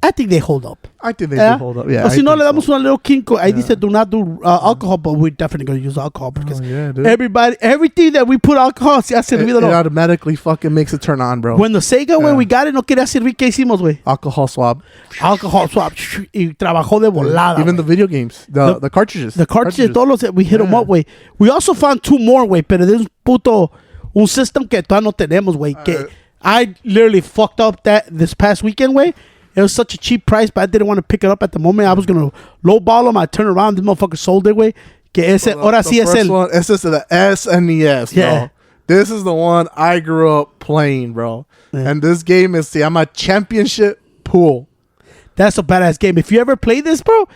I think they hold up. I think they do hold up. Yeah. O si no, le damos una little kinko. I dice do not do alcohol, but we're definitely going to use alcohol because everything that we put alcohol, se ha servido. It automatically fucking makes it turn on, bro. When the Sega, güey, we got it, no quería servir. ¿Qué hicimos, güey? Alcohol swab. Alcohol swab. Y trabajó de volada. Even the video games. The cartridges. The cartridges, todos los, we hit them up, güey. We also found 2 more, güey, pero there's un system que todavía no tenemos, güey. Que I literally fucked up that this past weekend way. It was such a cheap price, but I didn't want to pick it up at the moment. I was gonna lowball them. I turned around, this motherfucker sold it way. Que ese, ahora sí es el. One, ese is the SNES, bro. This is the one I grew up playing, bro. Yeah. And this game is I'm a championship pool. That's a badass game. If you ever played this, bro,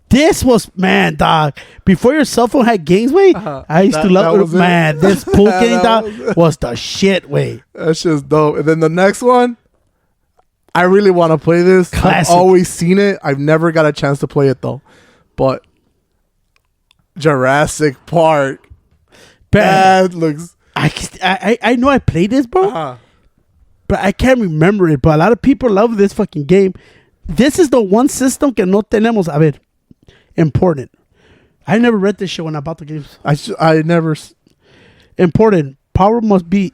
this was, man, dog. Before your cell phone had games, way, I used to love it. Man, this pool game, dog, was the shit, way. That's just dope. And then the next one, I really want to play this. Classic. I've always seen it. I've never got a chance to play it, though. But Jurassic Park. That looks... I know I played this, bro. But I can't remember it. But a lot of people love this fucking game. This is the one system que no tenemos. A ver, important. I never read this shit when I bought the games. I never... Important. Power must be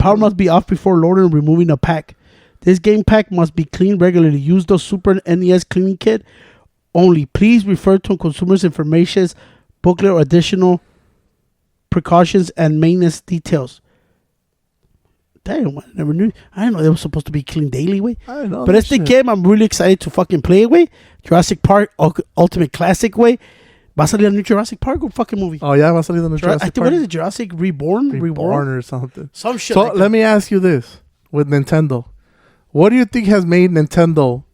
off before loading and removing a pack. This game pack must be cleaned regularly. Use the Super NES cleaning kit only. Please refer to consumer's information booklet or additional precautions and maintenance details. Damn, I never knew. I didn't know they were supposed to be cleaned daily, way. I know. But it's the game I'm really excited to fucking play it, way. Jurassic Park Ultimate Classic, way. Va a salir a new Jurassic Park fucking movie. Oh, yeah, va a salir the new Jurassic Park. What is it? Jurassic Reborn or something. Some shit. So like let me ask you this with Nintendo. What do you think has made Nintendo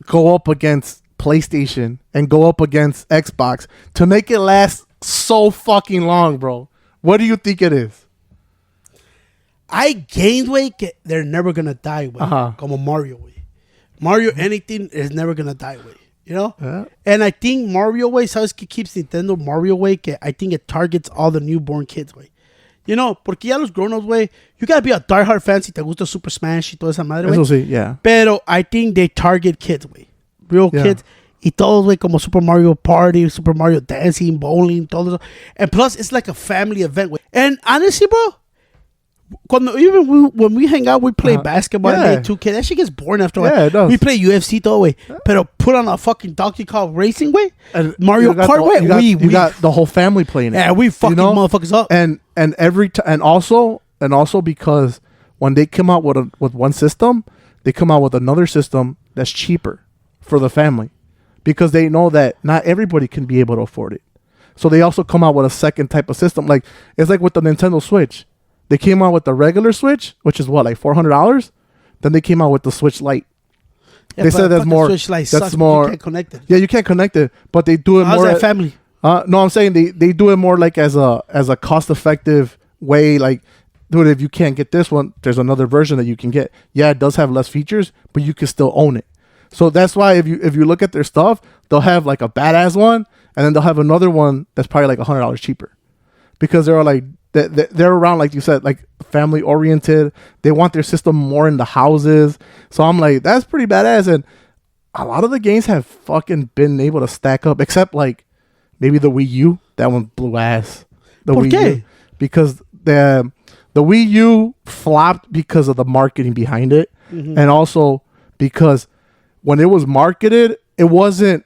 go up against PlayStation and go up against Xbox to make it last so fucking long, bro? What do you think it is? I gained weight. They're never gonna die weight. Como Mario way. Mario anything is never gonna die weight. You know? Yeah. And I think Mario way, ¿sabes qué keeps Nintendo Mario way? Que I think it targets all the newborn kids way. You know, porque ya los grown-ups, way, you gotta be a diehard fan si te gusta Super Smash y toda esa madre, Eso sí, yeah. Pero I think they target kids, way. Real kids. Y todos, way, como Super Mario Party, Super Mario Dancing, bowling, todo eso. And plus, it's like a family event, way. And honestly, bro, when we hang out, we play basketball and 2K. That shit gets boring after a while. Yeah, it does. We play UFC todo, way. Pero put on a fucking Donkey Kong racing, way. And Mario Kart, way. You got the whole family playing it. Yeah, we fucking motherfuckers up. And every time, and also because when they come out with one system, they come out with another system that's cheaper for the family, because they know that not everybody can be able to afford it. So they also come out with a second type of system. Like it's like with the Nintendo Switch. They came out with the regular Switch, which is what, like $400. Then they came out with the Switch Lite. Yeah, they said that's more. Switch Lite that's sucks, more. You can't connect it. Yeah, you can't connect it, but they do it How's more. How's that family? No, I'm saying they do it more like as a cost effective way. Like, dude, if you can't get this one, there's another version that you can get. Yeah, it does have less features, but you can still own it. So that's why if you look at their stuff, they'll have like a badass one, and then they'll have another one that's probably like $100 cheaper, because they're like they're around, like you said, like family oriented. They want their system more in the houses. So I'm like, that's pretty badass. And a lot of the games have fucking been able to stack up, except like maybe the Wii U. That one blew ass. The ¿Por Wii qué? U, because the Wii U flopped because of the marketing behind it, and also because when it was marketed, it wasn't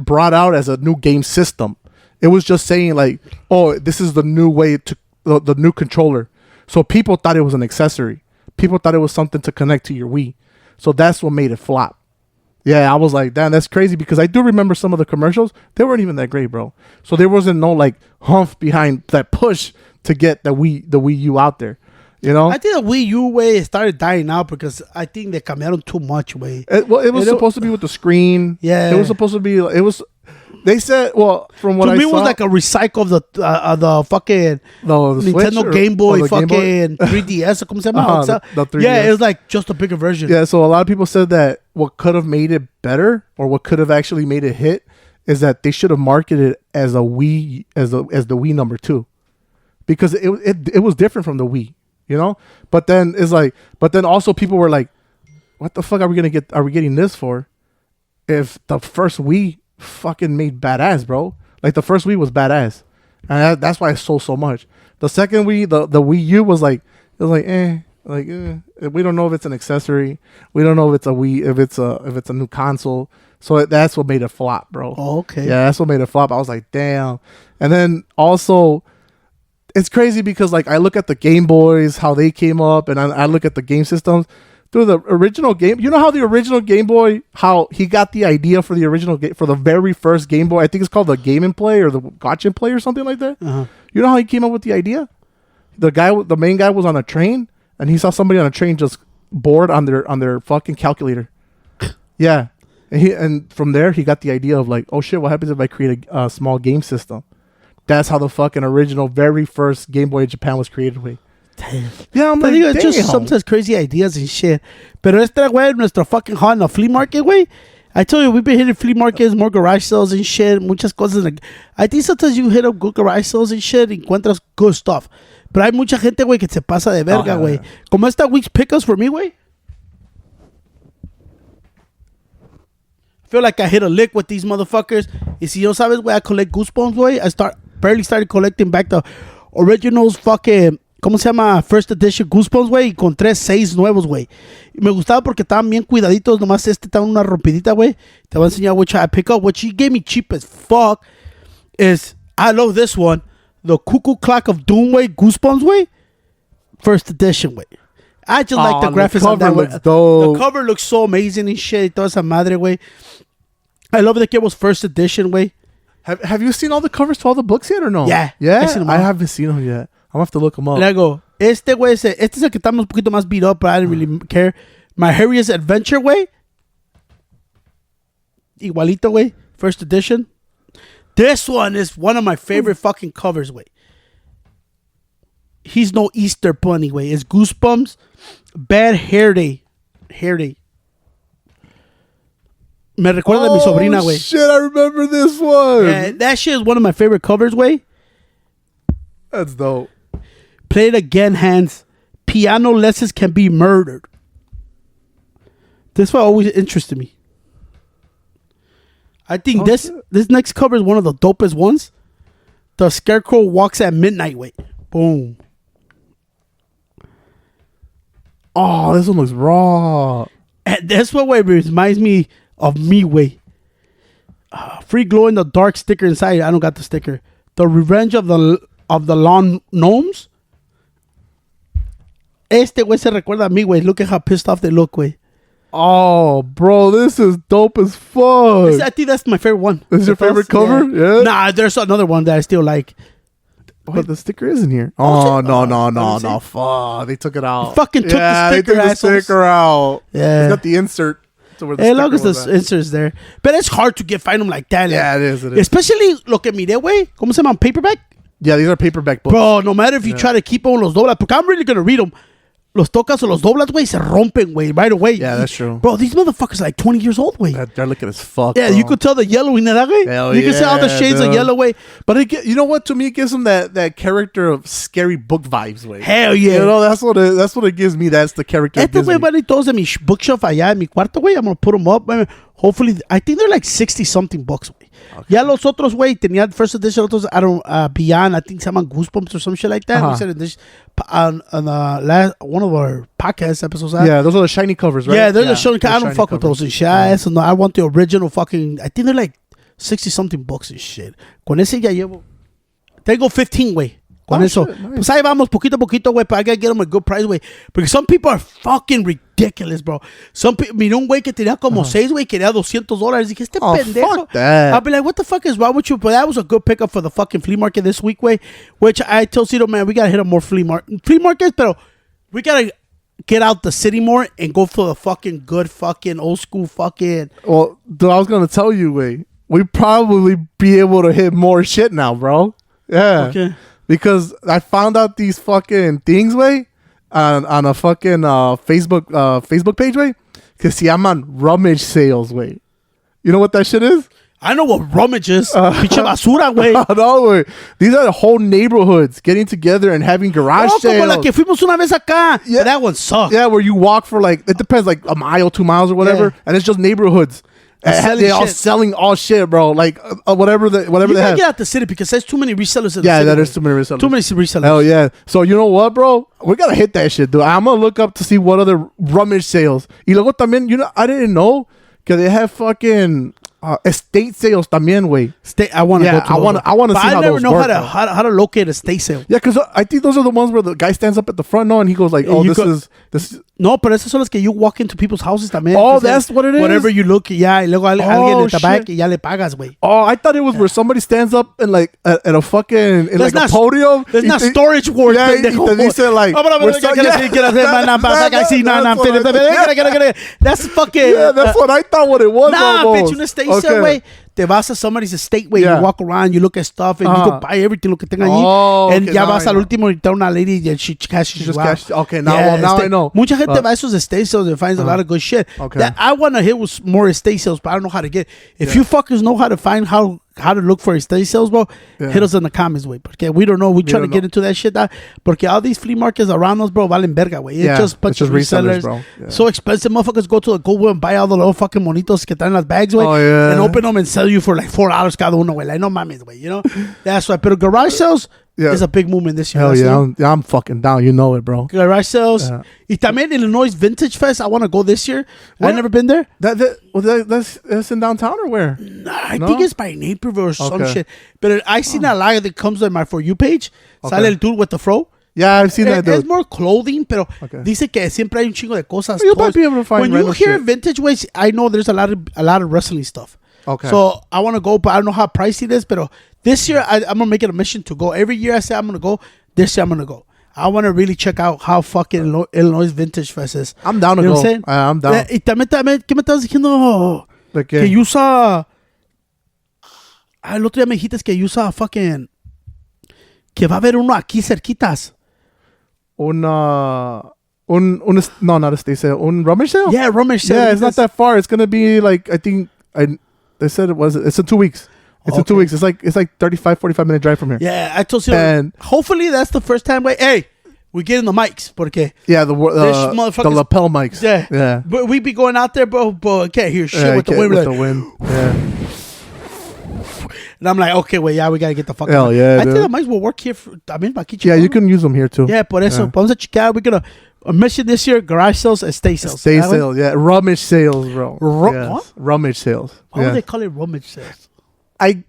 brought out as a new game system. It was just saying like, oh, this is the new way to the new controller. So people thought it was an accessory. People thought it was something to connect to your Wii. So that's what made it flop. Yeah, I was like, damn, that's crazy, because I do remember some of the commercials. They weren't even that great, bro. So there wasn't no like humph behind that push to get the Wii U out there. You know, I think the Wii U way started dying out because I think they cambiaron too much way. It was supposed to be with the screen. Yeah, it was supposed to be. It was. They said, well, from what I saw, to me, it was like a recycle of the fucking Nintendo Game Boy, fucking 3DS. ¿Cómo se llama? The 3DS. Yeah, it was like just a bigger version. Yeah, so a lot of people said that what could have made it better, or what could have actually made it hit, is that they should have marketed it as a Wii, as the Wii number 2, because it was different from the Wii, you know. But then also people were like, what the fuck are we getting this for? If the first Wii fucking made badass, bro. Like the first Wii was badass, and that's why it sold so much. The second Wii, the Wii U was like, we don't know if it's an accessory. We don't know if it's a Wii, if it's a new console. So that's what made it flop, bro. Oh, okay. Yeah, that's what made it flop. I was like, damn. And then also, it's crazy because like I look at the Game Boys, how they came up, and I look at the game systems through the original game. You know how the original Game Boy, how he got the idea for the original game for the very first Game Boy. I think it's called the Game and Play or the Watch and Play or something like that. Uh-huh. You know how he came up with the idea? The main guy was on a train and he saw somebody on a train just bored on their fucking calculator. Yeah, and from there he got the idea of like, oh shit, what happens if I create a small game system? That's how the fucking original, very first Game Boy in Japan was created. Way. Damn. Yeah, I'm like, it's just sometimes crazy ideas and shit. Pero güey, nuestro fucking hot in the flea market, güey. I told you, we've been hitting flea markets, more garage sales and shit, muchas cosas. Like, I think sometimes you hit up good garage sales and shit, encuentras good stuff. Pero hay mucha gente, güey, que se pasa de verga, güey. Como esta week's pickups for me, güey. I feel like I hit a lick with these motherfuckers. Y si no sabes, güey, I collect Goosebumps, güey. Barely started collecting back the originals fucking, ¿cómo se llama? First edition Goosebumps, güey. Y encontré 6 nuevos, güey. Y me gustaba porque estaban bien cuidaditos. Nomás estaba una rompidita, güey. Te voy a enseñar which I pick up. What she gave me cheap as fuck is, I love this one. The Cuckoo Clock of Doom, güey. Goosebumps, güey. First edition, güey. I just like the graphics on that. Looks dope. The cover looks so amazing and shit. Toda esa madre, güey. I love that it was first edition, güey. Have you seen all the covers to all the books yet or no? Yeah. I haven't seen them yet. I'm gonna have to look them up. Luego, güey, este es el que estamos un poquito más beat up, but I didn't really care. My Harriet's Adventure, güey. Igualito, güey. First edition. This one is one of my favorite fucking covers, güey. He's no Easter bunny, güey. It's Goosebumps. Bad Hair Day. Hair Day. Me recuerda a mi sobrina, güey. Shit, I remember this one. Yeah, that shit is one of my favorite covers, güey. That's dope. Play it again, Hans. Piano lessons can be murdered. This one always interested me. I think this next cover is one of the dopest ones. The Scarecrow walks at midnight, wait. Boom. Oh, this one looks raw. And that's what way reminds me of me, way. Free glow in the dark sticker inside. I don't got the sticker. The Revenge of the Lawn Gnomes. Este güey se recuerda a mí, güey. Look at how pissed off they look, güey. Oh, bro, this is dope as fuck. I think that's my favorite one. This is your favorite cover? Yeah. Nah, there's another one that I still like. But the sticker isn't here. Oh, no. Fuck. They took it out. Fucking took the sticker, they took the sticker out. Yeah. It's got the insert. To where the as long as the insert's there. But it's hard to find them like that. Yeah, it is. Especially, lo que miré, güey. ¿Cómo se llama? Paperback? Yeah, these are paperback books. Bro, no matter if you try to keep them los doblas, porque I'm really going to read them. Los tocas o los doblas, güey, se rompen, güey, right away. Yeah, that's true. Bro, these motherfuckers are like 20 years old, güey. They're looking as fuck. Yeah, bro. you could tell the yellow in that, güey. You can see all the shades of yellow, güey. But you know what? To me, it gives them that character of scary book vibes, güey. Hell yeah. You know, that's what it gives me. That's the character. Estos, güey, van todos en mi bookshelf allá en mi cuarto, güey. I'm going to put them up, man. Hopefully, I think they're like 60-something books, güey. Okay. Ya los otros, güey, tenían first edition, otros, I don't Beyond, I think se llaman Goosebumps or some shit like that. We said in this, on one of our podcast episodes. Yeah, those are the shiny covers, right? Yeah, they're the shiny covers. I don't fuck with those and shit. I want the original fucking, I think they're like 60-something books and shit. Con ese ya llevo. Tengo 15, güey. Con eso. Shit, nice. Pues ahí vamos, poquito a poquito, güey, but I gotta get them a good price, güey. Because some people are fucking ridiculous, bro. Some people, miré un güey que tenía como 6, güey, quería $200. Dije, este pendejo. Fuck that. I'll be like, what the fuck is wrong with you? But that was a good pickup for the fucking flea market this week, güey. Which I told Cito, man, we gotta hit up more flea markets, pero we gotta get out the city more and go for the fucking good fucking old school fucking. Well, dude, I was gonna tell you, güey. We probably be able to hit more shit now, bro. Yeah. Okay. Because I found out these fucking things, way, on a fucking Facebook page, way, que se llaman rummage sales, way. You know what that shit is? I know what rummage is. Pinche basura, güey. No, güey. These are the whole neighborhoods getting together and having garage sales. Como la que fuimos una vez acá. Yeah. That one sucked. Yeah, where you walk for like, it depends, like a mile, 2 miles or whatever, and it's just neighborhoods. They're all selling all shit, bro. Like whatever they have. Get out the city because there's too many resellers. There's too many resellers. Too many resellers. Hell yeah. So you know what, bro? We gotta hit that shit, dude. I'm gonna look up to see what other rummage sales. Y luego también, you know, I didn't know que they have fucking Estate sales también, güey. I want to go to those. I want to see how those work. I never know how to locate a estate sale. Yeah, because I think those are the ones where the guy stands up at the front, and he goes like, "Oh, this is." No, pero esas son las que you walk into people's houses también. Oh, that's what it is. Whatever you look, yeah, y luego alguien de tabac y ya le pagas, güey. Oh, I thought it was where somebody stands up and like at a fucking in like a podium. There's not storage wars. Yeah, y te dice like, that's fucking. Yeah, that's what I thought what it was. Nah, bitch, una estate sale, güey. Te vas a somebody's estate, güey. You walk around, you look at stuff, and you go buy everything lo que tenga allí. And ya vas al último y te una lady and she cashes you out. Okay, now I know. Mucha gente va a esos estate sales and finds a lot of good shit. Okay. That I want to hit with more estate sales, but I don't know how to get. If you fuckers know how to find how to look for estate sales, bro, hit us in the comments, way. Porque we don't know. We trying to get into that shit. Porque all these flea markets around us, bro, valen verga, way. It's just bunch of resellers, bro. Yeah. So expensive. Motherfuckers go to the Goodwill and buy all the little fucking monitos que están en las bags, way. And open them and sell you for like $4 cada uno, way. Like, no mames, way. You know? That's why. Pero garage sales is a big movement this year. Hell yeah. I'm fucking down. You know it, bro. Garage sales. Y también Illinois Vintage Fest. I want to go this year. I've never been there. That's in downtown or where? I think it's by Naperville or some shit. But I seen a lot that comes on my For You page. Sale el dude with the fro. Yeah, I've seen that. It's more clothing, pero dice que siempre hay un chingo de cosas. You might be able to find when you hear vintage ways, I know there's a lot of wrestling stuff. Okay. So I want to go, but I don't know how pricey it is. But this year, I'm gonna make it a mission to go. Every year I say I'm gonna go. This year I'm gonna go. I want to really check out how fucking Illinois Vintage Fest is. I'm down to go. I'm down. Y también, ¿qué me estás diciendo? ¿De qué? Que usa... El otro día me dijiste que usa fucking... Que va a haber uno aquí cerquitas. No, not a estate sale. Un rummage sale? Yeah, rummage sale. Yeah, it's not that far. It's gonna be like, I think, they said it's in 2 weeks. It's in 2 weeks. It's like 35, 45 minute drive from here. Yeah, I told you. And hopefully that's the first time. Hey, we get in the mics, porque the lapel mics. Yeah. But we be going out there, bro. But can't hear shit with the wind. With the wind. Yeah. And I'm like, okay, we gotta get the fuck out. Yeah, I think the mics will work here. Yeah, you can use them here too. Yeah, por eso. Vamos a checar. We're gonna mission this year: garage sales, estate sales. Estate sales, yeah. Rummage sales, bro. What? Rummage sales. Why would they call it rummage sales? I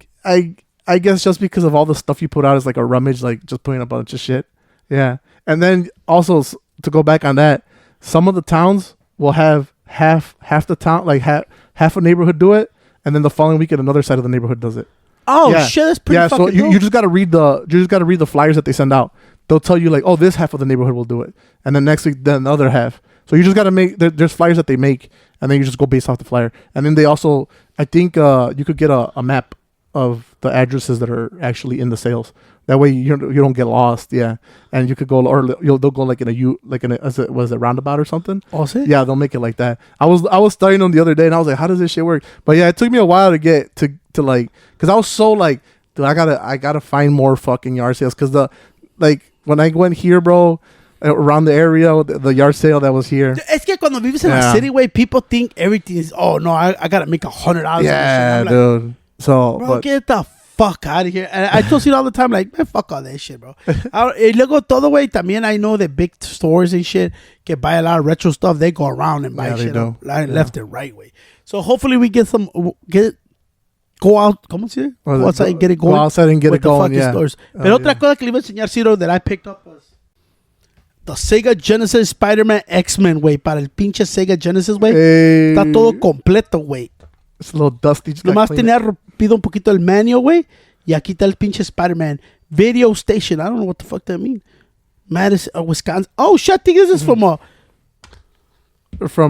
guess just because of all the stuff you put out is like a rummage, like just putting a bunch of shit. Yeah. And then also to go back on that, some of the towns will have half the town, like half a neighborhood do it, and then the following weekend another side of the neighborhood does it. Oh shit, that's pretty fucking so you just gotta read the flyers that they send out. They'll tell you like, oh, this half of the neighborhood will do it, and then next week then the other half. So you just gotta make there's flyers that they make, and then you just go based off the flyer. And then they also, I think you could get a map of the addresses that are actually in the sales. That way you don't get lost. Yeah, and you could go they'll go like in a roundabout or something. Oh, see? Yeah, they'll make it like that. I was studying them the other day, and I was like, how does this shit work? But yeah, it took me a while to get to like, because I was so like, dude, I gotta find more fucking yard sales, because when I went here, bro, around the area, the yard sale that was here. Es que cuando vives in a city, way, people think everything is, oh no, I gotta make $100. Yeah, dude. So, bro, get the fuck out of here. And I tell you all the time, like, man, fuck all that shit, bro. Y luego todo, way, también I know the big stores and shit que buy a lot of retro stuff. They go around and buy shit left and right, way. So hopefully we go out, ¿cómo se dice? Go outside and get it going. Go outside and get it going, yeah. Stores. Pero otra cosa que le iba a enseñar, Ciro, that I picked up was the Sega Genesis Spider-Man X-Men, güey. Para el pinche Sega Genesis, güey. Está todo completo, güey. It's a little dusty. Nomás tenía rompido un poquito el manual, güey. Y aquí está el pinche Spider-Man Video Station. I don't know what the fuck that mean. Madison, Wisconsin. Oh, shit, I think this is from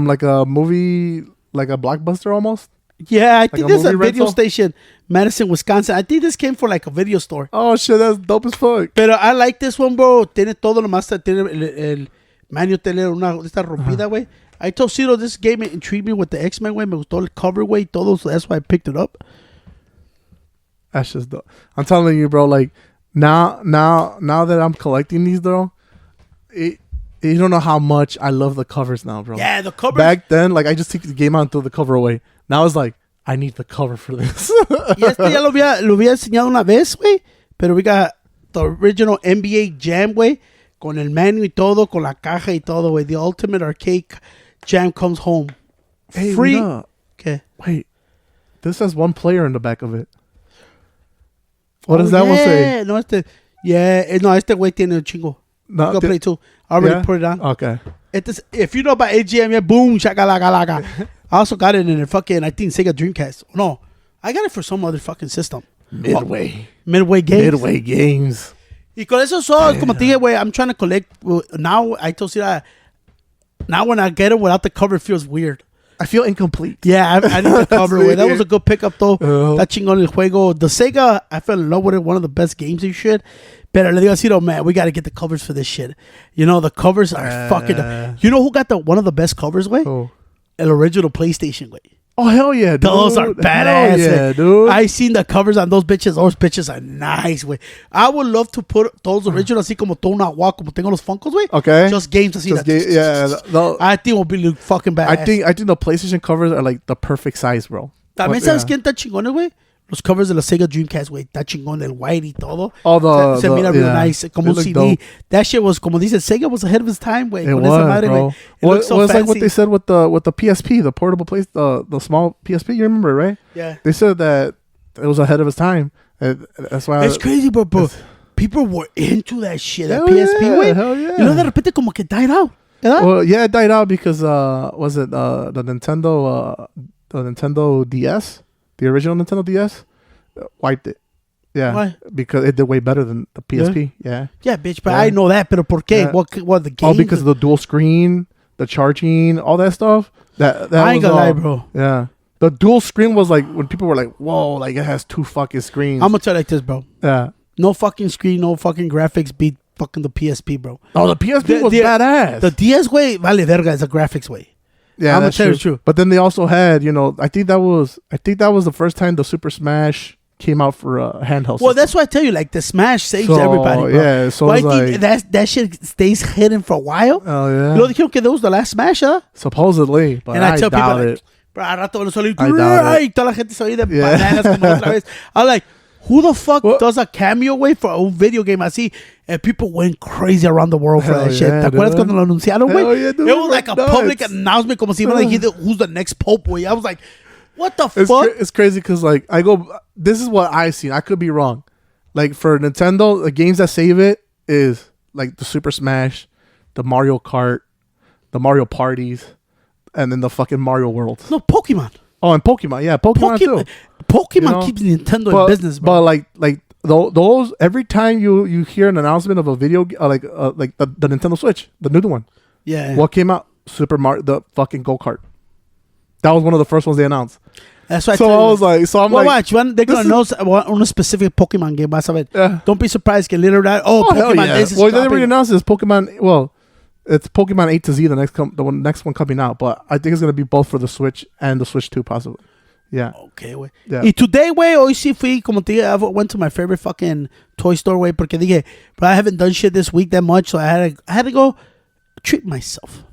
like a movie, like a Blockbuster almost. Yeah, I think this is a video station, Madison, Wisconsin. I think this came from like a video store. Oh shit, that's dope as fuck. Pero I like this one, bro. Tiene todo, nomás tiene el manual, tiene una esta rompida, güey. I told Ciro this game intrigued me with the X-Men, güey. Me gustó el cover, güey, todo, so that's why I picked it up. That's just dope. I'm telling you, bro, like now that I'm collecting these, though, you don't know how much I love the covers now, bro. Yeah, the covers. Back then, like, I just take the game out and throw the cover away. Now it's like, I need the cover for this. Y ya lo había enseñado una vez, güey. Pero we got the original NBA Jam, güey. Con el menu y todo, con la caja y todo, güey. The Ultimate Arcade Jam comes home. Hey, free. ¿Qué? Wait. This has one player in the back of it. What does that one say? No, este güey tiene un chingo. No, Go play too. I already put it on. Okay. If you know about AGM, yeah, boom, shakalaka. I also got it in a fucking, I think, Sega Dreamcast. No, I got it for some other fucking system. Midway Games. Y con eso como te dije, güey, I'm trying to collect. Now, I told you that. Now when I get it without the cover, it feels weird. I feel incomplete. Yeah, I need the cover, güey. That was a good pickup, though. That chingón el juego. The Sega, I fell in love with it. One of the best games and shit. Pero le digo así, man, we got to get the covers for this shit. You know, the covers are fucking... You know who got one of the best covers, güey? Oh. El original PlayStation, güey. Oh, hell yeah, dude. Those are badass. Hell yeah, dude. I seen the covers on those bitches. Those bitches are nice, güey. I would love to put those original, así como Tona Walk, como tengo los Funkos, güey. Okay. Just games así. I think it would be fucking badass. I think the PlayStation covers are like the perfect size, bro. También sabes quién está chingón, güey? Los covers de la Sega Dreamcast, güey. Está chingón, el white y todo. Oh, se mira real nice. Como un CD. Dope. That shit was, como dice, Sega was ahead of his time, güey. It was, bro. It was so like what they said with the PSP, the portable place, the small PSP. You remember, right? Yeah. They said that it was ahead of his time. That's why. It's crazy, bro. People were into that shit. That PSP, güey. Hell yeah. You know, de repente como que died out. Well, yeah, it died out because was it the Nintendo DS? The original Nintendo DS wiped it. Yeah. Why? Because it did way better than the PSP. Yeah. Yeah, bitch. But I know that. Pero ¿por qué? Yeah. What the game? Oh, because of the dual screen, the charging, all that stuff. That I ain't gonna lie, bro. Yeah. The dual screen was like when people were like, "Whoa!" Like it has two fucking screens. I'm gonna tell you like this, bro. Yeah. No fucking screen, no fucking graphics beat fucking the PSP, bro. Oh, the PSP was badass. The DS way, vale verga, is a graphics way. Yeah, I'm gonna tell you the truth. But then they also had, you know, I think that was the first time the Super Smash came out for a handheld. Well, that's why I tell you, like the Smash saves everybody, bro. Yeah, so I think that shit stays hidden for a while. Oh yeah. You know, dijeron que that was the last Smash, huh? Supposedly, but and I tell doubt people, it. Bro, a rato van a salir, I doubt it. toda la gente se oye de bananas como otra vez. I'm like, who the fuck does a cameo way for a video game así? And people went crazy around the world for that shit. ¿Te acuerdas cuando lo anunciaron, güey? Yeah, it was like a public announcement, como si iban a decir who's the next pope, güey. I was like, what the fuck? It's crazy because like this is what I seen. I could be wrong. Like for Nintendo, the games that save it is like the Super Smash, the Mario Kart, the Mario Parties, and then the fucking Mario Worlds. No, Pokemon. Oh, and Pokemon. Yeah, Pokemon too. Pokemon keeps Nintendo in business, bro. But like those every time you hear an announcement of a video like the Nintendo Switch, the new one. Yeah. What came out? Super Mario, the fucking go-kart. That was one of the first ones they announced. That's why. So I was like, I'm like, watch when they're gonna announce on a specific Pokemon game. Yeah. Don't be surprised. Get later that. Pokemon. Yeah. Well, they already announced this Pokemon. Well, it's Pokemon A to Z. The next one coming out, but I think it's gonna be both for the Switch and the Switch 2 possibly. Yeah. Okay, güey. Yeah. Y today, güey, hoy sí fui, como te dije, I went to my favorite fucking toy store, güey, porque dije, but I haven't done shit this week that much, so I had to go treat myself.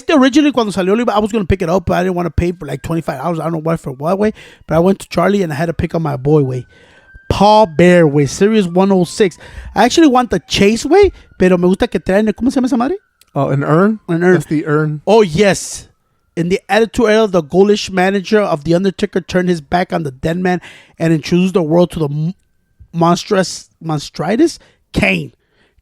Originally, cuando salió, I was going to pick it up, but I didn't want to pay for like $25. I don't know why for what, way. But I went to Charlie and I had to pick up my boy, way. Paw Bear, way. Series 106. I actually want the Chase, way, pero me gusta que traen, ¿cómo se llama esa madre? Oh, an urn? An urn. That's the urn. Oh, yes. In the Attitude Era, the ghoulish manager of The Undertaker turned his back on the dead man and introduced the world to the monstritis Kane.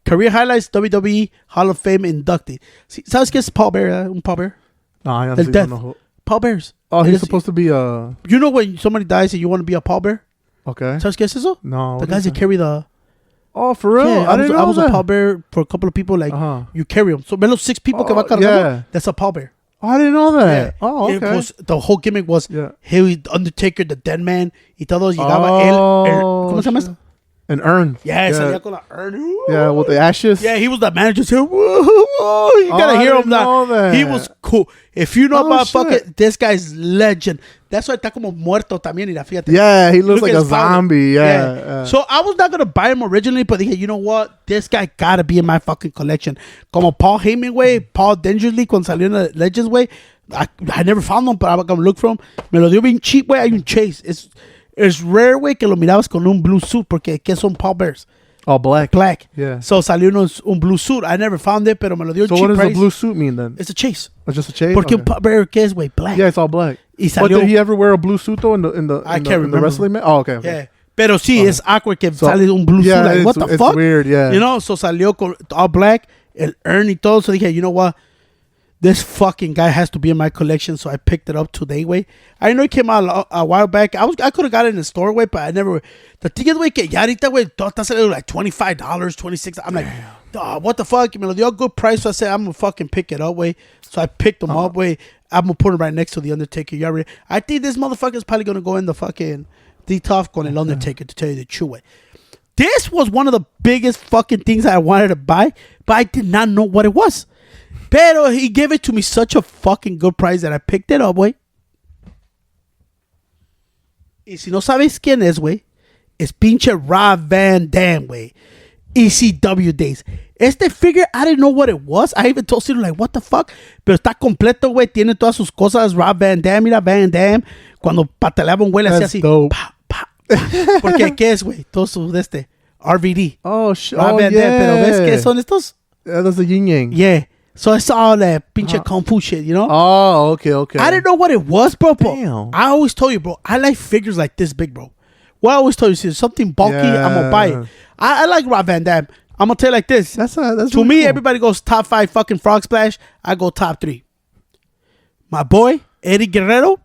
Career highlights, WWE Hall of Fame inductee. ¿Sabes qué es Paw Bear? Un Paw Bear? No, I honestly don't know who. Paw Bears. Oh, he's supposed to be a... You know when somebody dies and you want to be a Paw Bear? Okay. ¿Sabes qué es eso? No. The guys that carry the... Oh, for real? Yeah, I was a Paw Bear for a couple of people. Like, you carry them. So, los 6 people que va cargando, yeah. That's a Paw Bear. Oh, I didn't know that. Yeah. Oh, okay. The whole gimmick was, hey, Undertaker, the dead man, y todos llegaba ¿cómo se llama eso? An urn. Yeah, salía con la urn. Yeah, with the ashes. Yeah, he was the manager. You gotta hear him now. He was cool. If you know about fucking, this guy's legend. That's why está como muerto también. Fíjate. Yeah, he looks like a zombie. Yeah. So I was not gonna buy him originally, but you know what? This guy gotta be in my fucking collection. Como Paul Heyman way, Paul Dangerously cuando salió en the Legends way. I never found him, but I'm gonna look for him. Me lo dio bien cheap way. Hay un Chase. It's rare, güey, que lo mirabas con un blue suit porque ¿qué son Paw Bears? Oh, black. Black. Yeah. So salió un blue suit. I never found it, pero me lo dio cheap price. So what does the blue suit mean then? It's a Chase. It's just a Chase? Porque un Paw Bear, ¿qué es, güey? Black. Yeah, it's all black. Y But salió. did he ever wear a blue suit though in the I can't the remember. wrestling match? Oh, okay. Yeah. Pero sí, es awkward que sale un blue suit. Like, what the it's fuck? weird, yeah. You know, so salió con all black, el urn y todo. So dije, you know what? This fucking guy has to be in my collection. So I picked it up today, way. I know it came out a while back. I could have got it in the store, way, but I never. The thing is, way, que ya ahorita, way, todo está saliendo like $25, $26. I'm like, what the fuck? Me lo dio a good price. So I said, I'm going to fucking pick it up, way. So I picked them up, way. I'm going to put it right next to the Undertaker. You already, I think this motherfucker's probably going to go in the fucking D-Tough con el Undertaker, to tell you the truth, way. This was one of the biggest fucking things I wanted to buy, but I did not know what it was. Pero he gave it to me such a fucking good price that I picked it up, güey. Y si no sabes quién es, güey, es pinche Rob Van Dam, güey. ECW days. Este figure, I didn't know what it was. I even told Ciro, like, what the fuck? Pero está completo, güey. Tiene todas sus cosas. Rob Van Dam, mira, Van Dam. Cuando pataleaba un güey, le hacía así. Pa, pa, pa. Porque, ¿qué es, güey? Todo su de este. RVD. Oh, shit. Rob Van Dam. Pero, ¿ves qué son estos? Yeah, that's the yin yang. Yeah. So I saw that pinche kung fu shit, you know? Oh, okay. I didn't know what it was, bro. Damn. I always told you, bro, I like figures like this big, bro. What I always told you is something bulky, I'm going to buy it. I like Rob Van Dam. I'm going to tell you like this. That's to really me, cool. everybody goes top 5 fucking Frog Splash. I go top 3. My boy, Eddie Guerrero.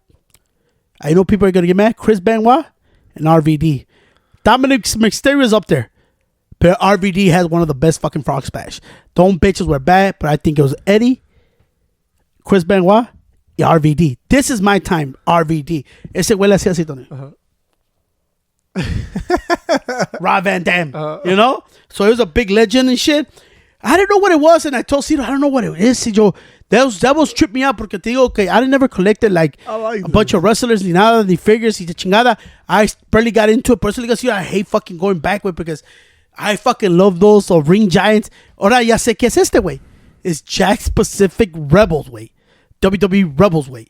I know people are going to get mad. Chris Benoit and RVD. Dominic Mysterio's up there. But RVD has one of the best fucking Frog Splash. Don't bitches were bad, but I think it was Eddie, Chris Benoit, y RVD. This is my time, RVD. Ese güey le hacía así, Tony. Rob Van Dam, you know? So he was a big legend and shit. I didn't know what it was, and I told Cito, I don't know what it is, Cito. That was tripped me out, porque te digo, okay, I never collected like a bunch of wrestlers, ni nada, ni figures, ni de chingada. I barely got into it. Personally, because I hate fucking going backward because I fucking love those ring giants. Ahora ya sé qué es este, güey. It's Jack's Pacific Rebels, güey. WWE Rebels, güey.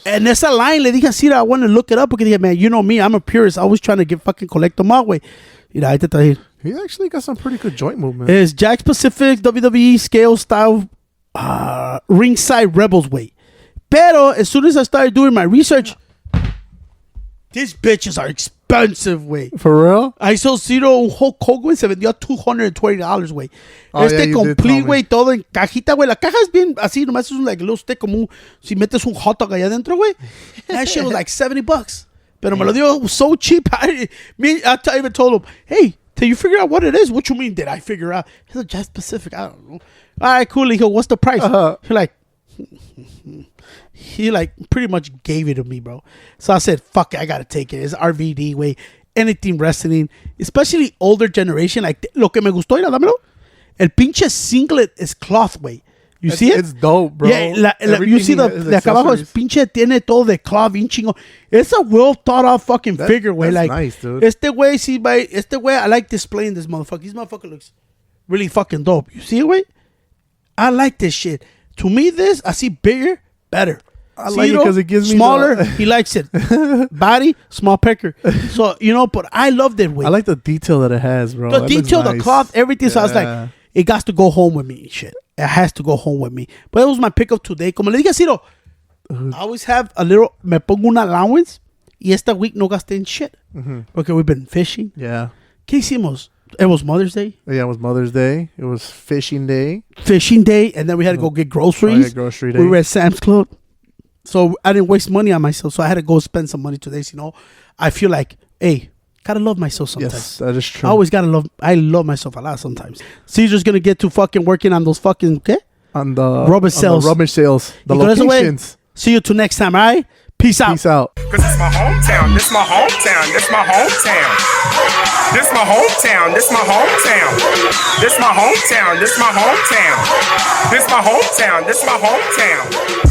And esa line, le dije así, I want to look it up because, man, you know me, I'm a purist. Always trying to get fucking collect them out, güey. Mira, ahí te traje. He actually got some pretty good joint movement. It's Jack's Pacific WWE scale style ringside Rebels, güey. Pero as soon as I started doing my research, these bitches are expensive, güey. For real? I saw Ciro, un Hulk Hogan se vendió a $220, güey. Oh, yeah, you did complete, tell me. güey, todo en cajita, güey. La caja es bien así, nomás es un like, little stick como si metes un hot dog allá adentro, güey. That shit was like $70. Pero me lo dio so cheap. I even told him, hey, till you figure out what it is. What you mean, did I figure out? He's like, Jazz Pacific, I don't know. All right, cool. He goes, what's the price? He like pretty much gave it to me, bro. So I said, fuck it, I gotta take it. It's RVD, way. Anything wrestling, especially older generation. Like, lo que me gustó, mira, dámelo. El pinche singlet is cloth, way. You see it? It's dope, bro. Yeah, you see the acá abajo es pinche tiene todo de cloth bien chingo. It's a well thought out fucking figure, way. That's Like, nice, dude. este way, see, by este way, I like displaying this motherfucker. This motherfucker looks really fucking dope. You see it, way? I like this shit. To me, this, I see bigger, better. I like it because it gives me smaller. He likes it. Body, small pecker. So, you know, but I love that way. I like the detail that it has, bro. The That detail, looks the nice. cloth, everything. So I was Yeah. like, it got to go home with me. Shit. It has to go home with me. But it was my pickup today. Como le dije, Ciro, I always have a little, me pongo un allowance. Y esta week no gasté en shit. Porque we've been fishing. Yeah. ¿Qué hicimos? It was Mother's Day. Yeah, it was Mother's Day. It was fishing day. Fishing day. And then we had to go get groceries. yeah, grocery day. We were at Sam's Club. So I didn't waste money on myself. So I had to go spend some money today. So, you know, I feel like, hey, gotta love myself sometimes. Yes, that is true. I always gotta love. I love myself a lot sometimes. Caesar's gonna get to fucking working on those fucking okay on the rubbish sales. rubbish sales. The Y con eso, güey, locations. see you till next time. All right, peace out. Peace out. Cause it's my hometown, this my hometown, this my hometown. This my hometown, this my hometown. This my hometown, this my hometown. This my hometown, this my hometown.